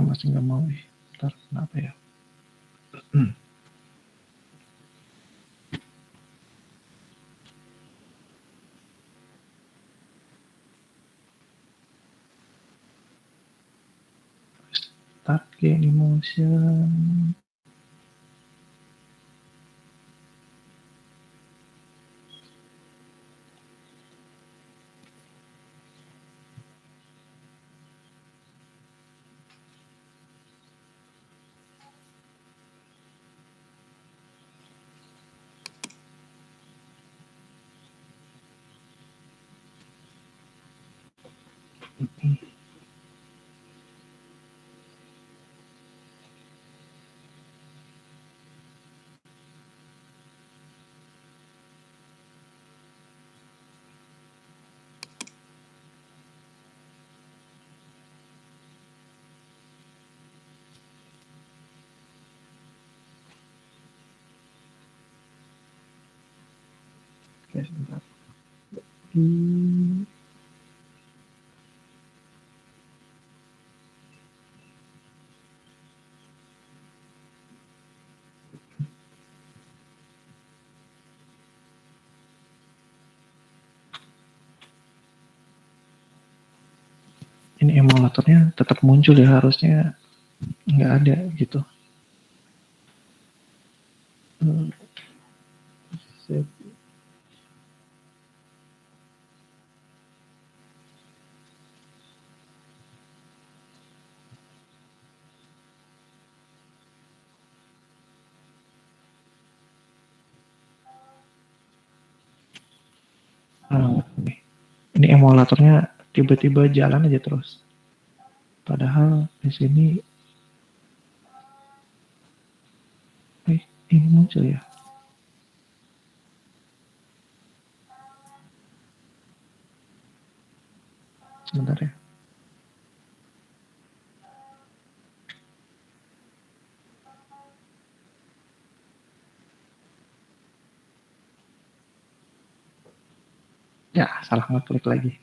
masih nggak mau nih. Ntar kenapa ya? Start game motion. Oke, sebentar. Ini emulatornya tetap muncul ya, harusnya nggak ada gitu. Save. Ini emulatornya tiba-tiba jalan aja terus. Padahal di sini ini muncul ya. Sebentar ya. Ya, salah ngeklik lagi.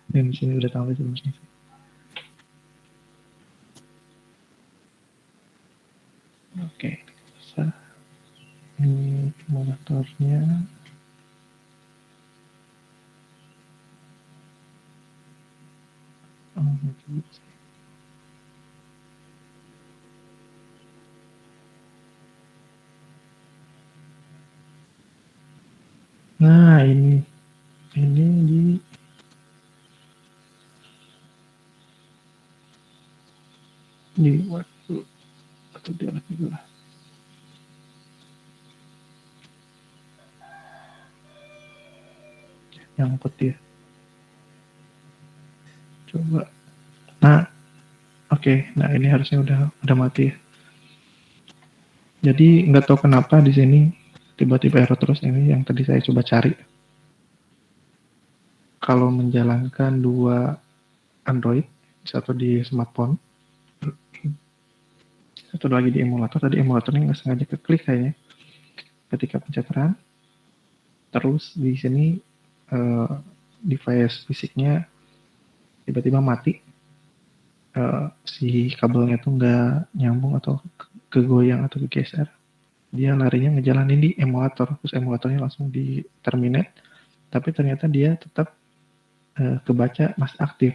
Dan di sini udah tahu sebenarnya. Oke, bisa. Ini monitornya. Nah, ini di waktu atau di alat juga. Nyangkut dia. Coba. Nah, oke. Nah, ini harusnya udah mati ya. Jadi nggak tahu kenapa di sini tiba-tiba error terus. Ini yang tadi saya coba cari. Kalau menjalankan dua Android, satu di smartphone, satu lagi di emulator. Tadi emulatornya nggak sengaja keklik kayaknya. Ketika pencet run, terus di sini device fisiknya tiba-tiba mati. Si kabelnya tuh nggak nyambung atau kegoyang atau kegeser. Dia larinya ngejalanin di emulator, terus emulatornya langsung di terminate, tapi ternyata dia tetap kebaca masih aktif.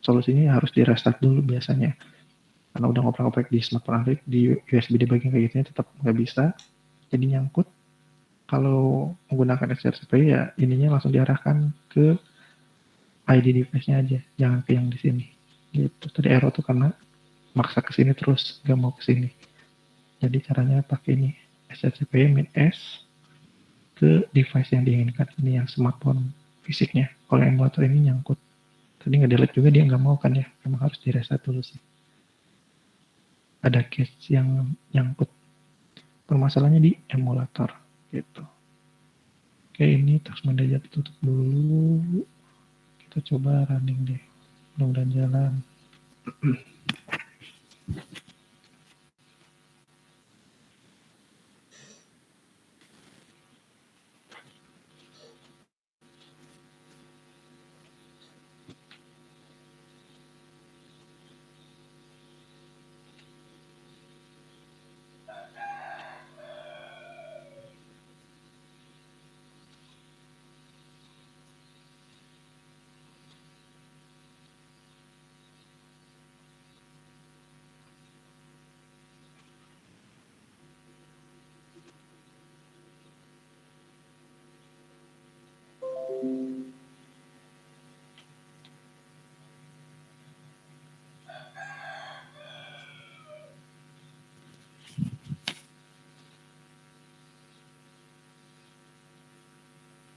Solusinya harus di restart dulu biasanya, karena udah ngoprek-ngoprek di smartphone Android, di USB debugging kayak gitu tetap nggak bisa, jadi nyangkut. Kalau menggunakan XRCP ya ininya langsung diarahkan ke ID device-nya aja, jangan ke yang di sini. Gitu. Tadi error tuh karena maksa ke sini terus, nggak mau ke sini. Jadi caranya pakai ini, SCP min S ke device yang diinginkan, ini yang smartphone fisiknya. Kalau emulator ini nyangkut, tadi nge-delete juga dia nggak mau kan ya, emang harus di reset dulu sih. Ada case yang nyangkut, permasalahannya di emulator gitu. Oke, ini task manager tutup dulu, kita coba running deh, mudah-mudahan jalan.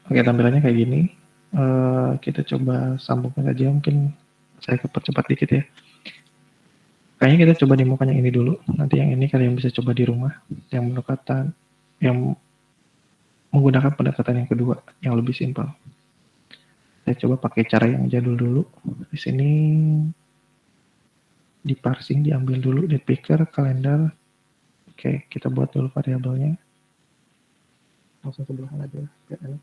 Oke, tampilannya kayak gini. Kita coba sambungkan saja, mungkin saya percepat dikit ya. Kayaknya kita coba demokan yang ini dulu. Nanti yang ini kalian bisa coba di rumah. Yang menggunakan pendekatan yang kedua, yang lebih simpel. Saya coba pakai cara yang jadul dulu. Di sini di parsing diambil dulu date picker, kalender. Oke, kita buat dulu variabelnya. Langsung sebelahan aja, biar enak.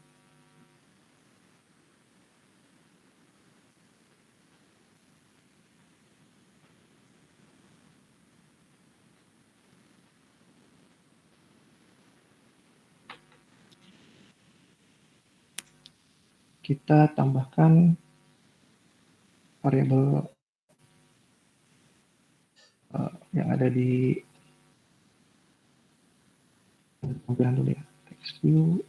Kita tambahkan variabel yang ada di tampilan dulu ya. Text view.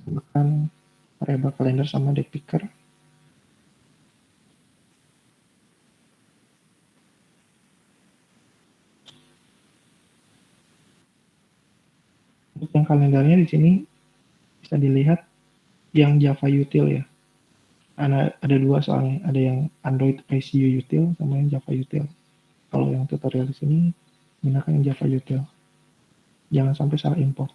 Tambahkan variabel kalender sama date picker. Untuk yang kalendernya di sini bisa dilihat yang Java util ya. Ada dua soalnya, ada yang Android ICU util sama yang Java util. Kalau yang tutorial di sini gunakan yang Java util. Jangan sampai salah import.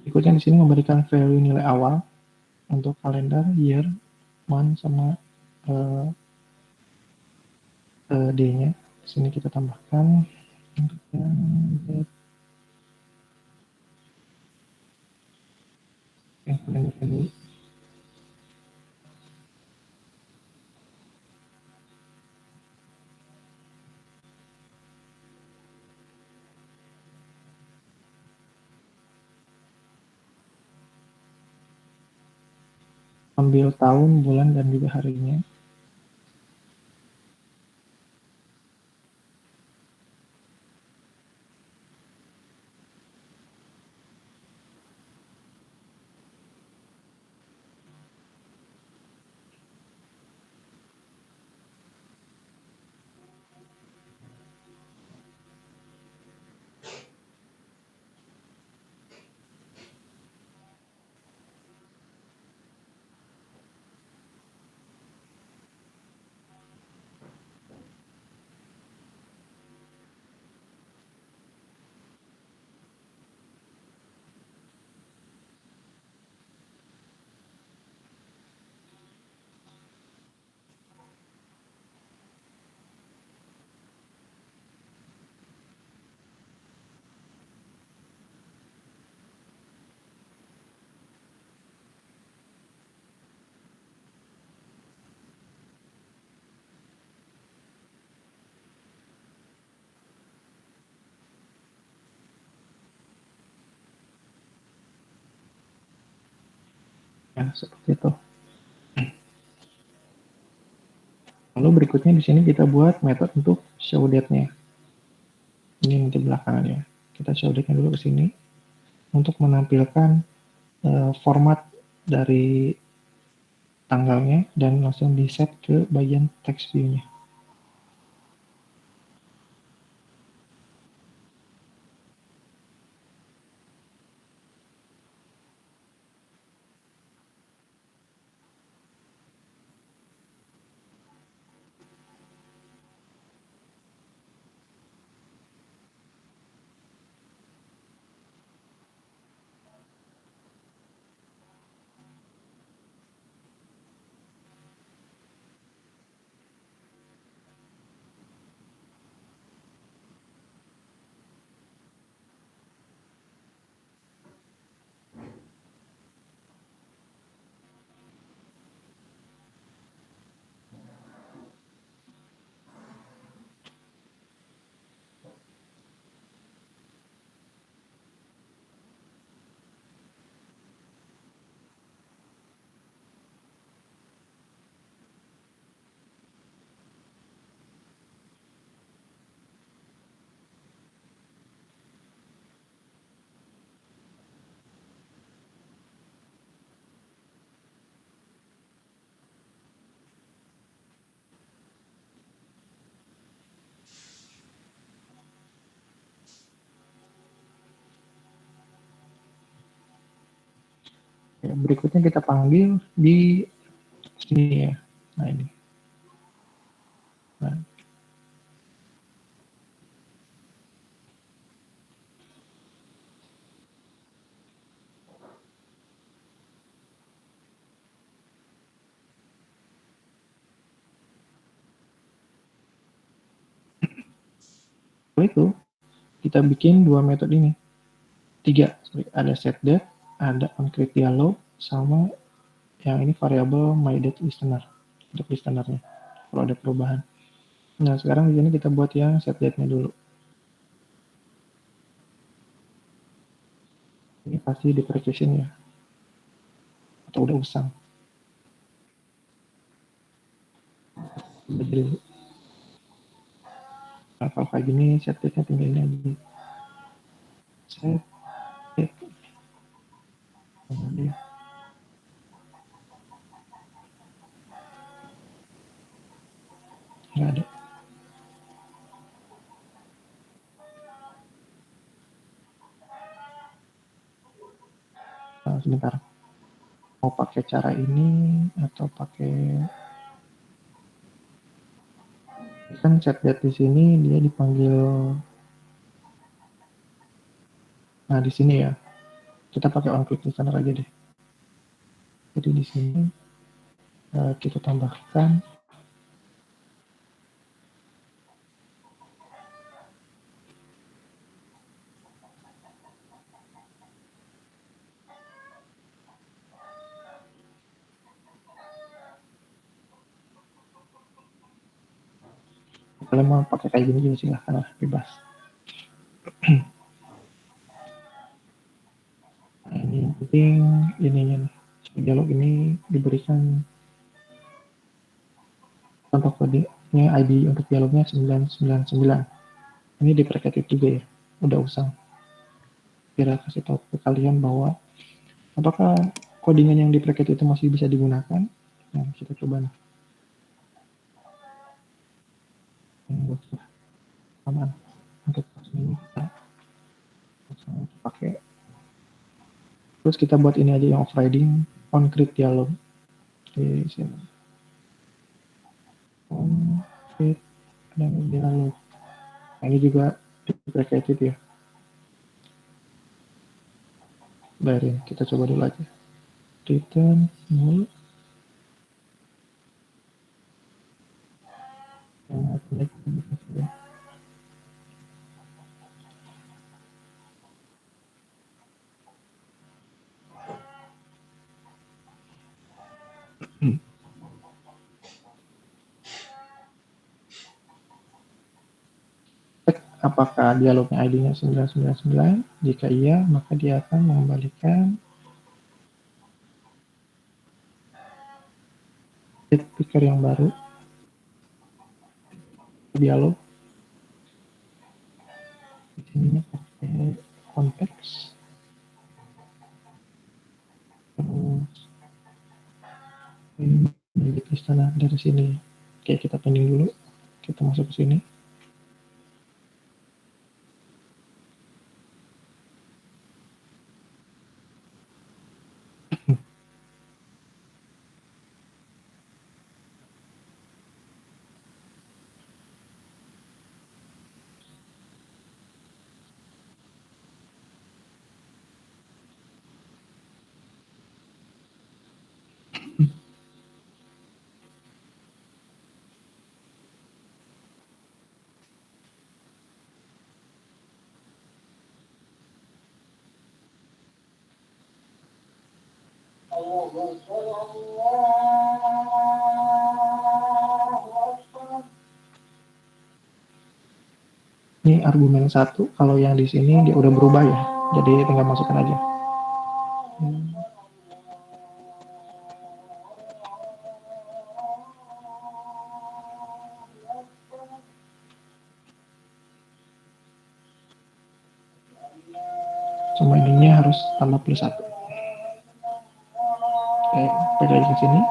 Berikutnya di sini memberikan value nilai awal untuk kalender, year, month, sama day-nya. Di sini kita tambahkan untuk yang date, yang kalendernya dulu. Ambil tahun, bulan, dan juga harinya. Ya, seperti itu. Lalu berikutnya di sini kita buat metode untuk show date-nya. Ini nanti belakangan ya. Kita show date-nya dulu ke sini untuk menampilkan format dari tanggalnya dan langsung di set ke bagian text view-nya. Ya, berikutnya kita panggil di sini ya. Nah ini. Nah, setelah itu kita bikin dua metode ini. Tiga, sorry. Ada set date, ada onCreate dialog, sama yang ini variabel myDateListener untuk listenernya kalau ada perubahan. Nah sekarang di sini kita buat yang set date-nya dulu. Ini pasti di precision ya, atau udah usang. Jadi nah, kalau kayak gini set date-nya tinggal ini aja. Set date. Nggak ada. Nah, sebentar. Mau pakai cara ini atau pakai kan set date di sini dia dipanggil. Nah di sini ya kita pakai onClick listener aja deh. Jadi di sini kita tambahkan kalau mau pakai kayak gini juga silahkan lah, bebas. Nah, ini yang penting ininya nih, dialog ini diberikan contoh kodenya ID untuk dialognya 999. Ini di precated juga ya, udah usang. Kira kasih tahu ke kalian bahwa apakah codingan yang di precated itu masih bisa digunakan. Nah kita coba nih. Aman untuk ini kita pakai. Terus kita buat ini aja yang overriding onCreate dialog di sini. onCreate dan dialog. Nah, ini juga deprecated ya. Bayarin, kita coba dulu aja. Return null. Apakah dialognya ID-nya 999? Jika iya, maka dia akan mengembalikan date picker yang baru. dialog. Di sininya pakai konteks. Terus ini di sana dari sini. Oke, kita pending dulu. Kita masuk ke sini. Ini argumen 1, kalau yang di sini dia udah berubah ya. Jadi tinggal masukkan aja. Cuma ininya harus tambah plus 1. Oke, balik lagi ke sini.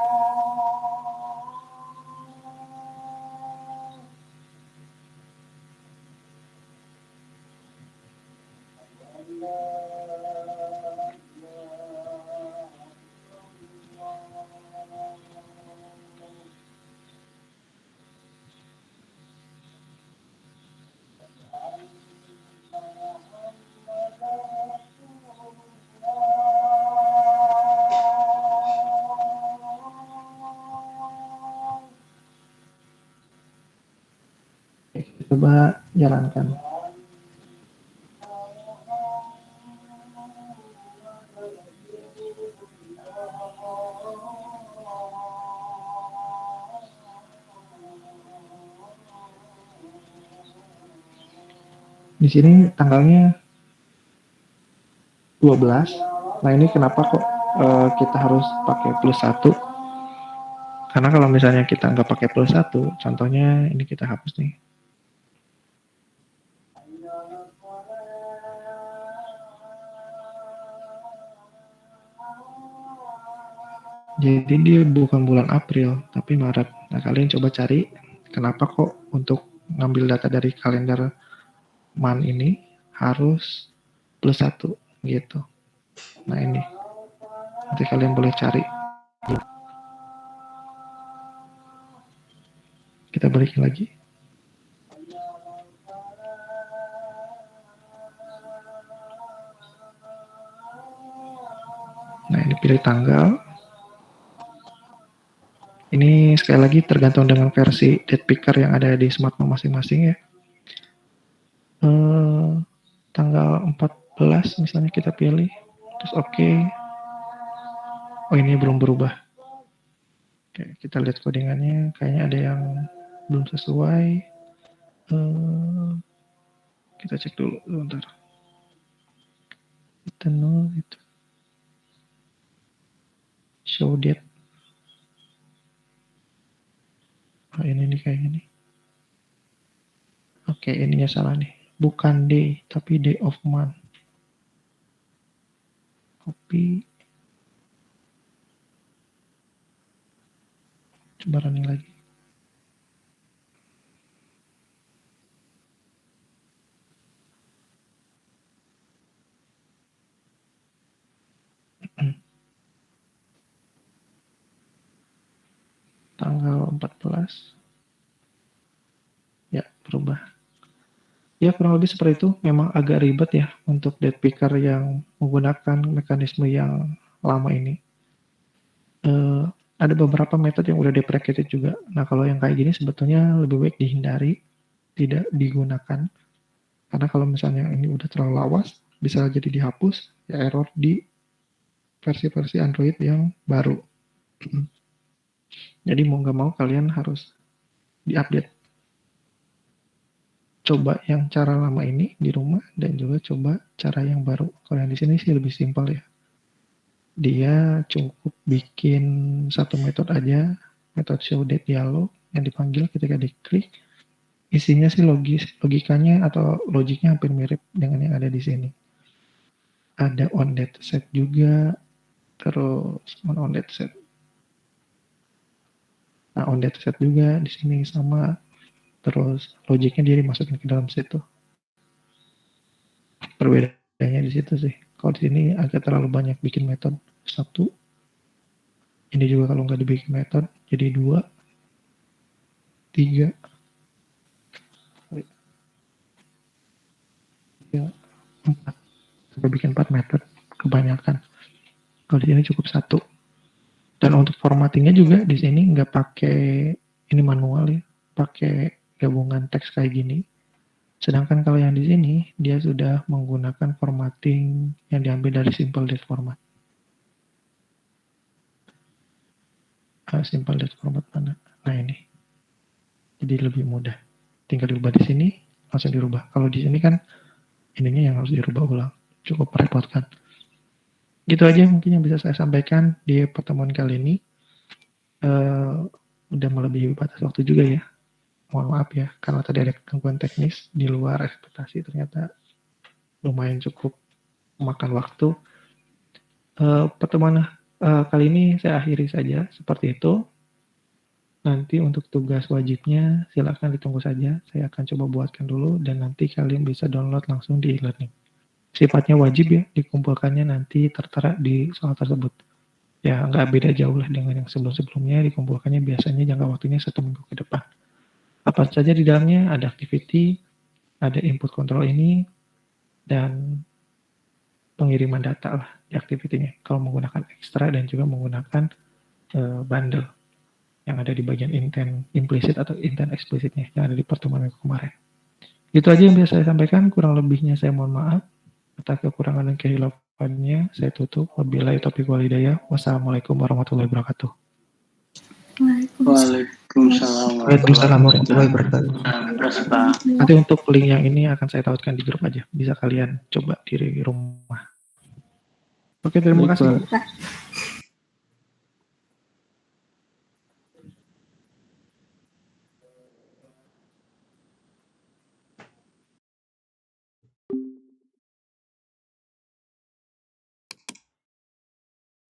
Coba jalankan. Di sini tanggalnya 12. Nah ini kenapa kok kita harus pakai plus 1? Karena kalau misalnya kita nggak pakai plus 1, contohnya ini kita hapus nih. Jadi dia bukan bulan April, tapi Maret. Nah, kalian coba cari kenapa kok untuk ngambil data dari kalender month ini harus plus 1 gitu. Nah ini, nanti kalian boleh cari. Kita balikin lagi. Nah ini pilih tanggal. Ini sekali lagi tergantung dengan versi date picker yang ada di smartphone masing-masing ya. Tanggal 14 misalnya kita pilih, terus oke. Oh ini belum berubah. Oke, kita lihat codingannya, kayaknya ada yang belum sesuai. Kita cek dulu sebentar. Kita nol itu. Show date. Oh ini nih kayak gini. Oke, ininya salah nih. Bukan day, tapi day of month. Copy. Coba running lagi. Tanggal 14. Ya, berubah. Ya, kurang lebih seperti itu. Memang agak ribet ya untuk date picker yang menggunakan mekanisme yang lama ini. Ada beberapa metode yang udah deprecated juga. Nah, kalau yang kayak gini sebetulnya lebih baik dihindari, tidak digunakan. Karena kalau misalnya ini udah terlalu lawas, bisa jadi dihapus, ya error di versi-versi Android yang baru. Jadi mau nggak mau kalian harus diupdate. Coba yang cara lama ini di rumah dan juga coba cara yang baru. Kalau yang di sini sih lebih simpel ya. Dia cukup bikin satu metode aja, metode show date dialog yang dipanggil ketika diklik. Isinya sih logikanya atau logiknya hampir mirip dengan yang ada di sini. Ada on dataset juga, terus on dataset. Nah, on dataset juga di sini sama, terus logiknya dia dimasukin ke dalam situ. Perbedaannya di situ sih. Kalau di sini agak terlalu banyak bikin metode satu. Ini juga kalau nggak dibikin metode jadi 2, 3, 4. Sampai bikin 4 metode kebanyakan. Kalau di sini cukup 1. Dan untuk formattingnya juga di sini nggak pakai ini manual ya, pakai gabungan teks kayak gini. Sedangkan kalau yang di sini dia sudah menggunakan formatting yang diambil dari simple date format. Simple date format mana? Nah ini. Jadi lebih mudah. Tinggal diubah di sini, langsung dirubah. Kalau di sini kan ininya yang harus dirubah ulang. Cukup repot kan. Gitu aja mungkin yang bisa saya sampaikan di pertemuan kali ini. Udah melebihi batas waktu juga ya. Mohon maaf ya, karena tadi ada gangguan teknis di luar ekspektasi, ternyata lumayan cukup memakan waktu. Pertemuan kali ini saya akhiri saja seperti itu. Nanti untuk tugas wajibnya silakan ditunggu saja. Saya akan coba buatkan dulu dan nanti kalian bisa download langsung di e-learning. Sifatnya wajib ya, dikumpulkannya nanti tertera di soal tersebut. Ya nggak beda jauh lah dengan yang sebelum-sebelumnya, dikumpulkannya biasanya jangka waktunya 1 minggu ke depan. Apa saja di dalamnya, ada activity, ada input control ini, dan pengiriman data lah di activity-nya. Kalau menggunakan extra dan juga menggunakan bundle yang ada di bagian intent implicit atau intent explicitnya yang ada di pertemuan minggu kemarin. Itu aja yang bisa saya sampaikan, kurang lebihnya saya mohon maaf. Atas kekurangan dan kehilafannya, saya tutup. Wabillahi taufiq wal hidayah. Wassalamualaikum warahmatullahi wabarakatuh. Waalaikumsalam warahmatullahi wabarakatuh. Nanti untuk link yang ini akan saya tautkan di grup aja. Bisa kalian coba di rumah. Oke, terima kasih.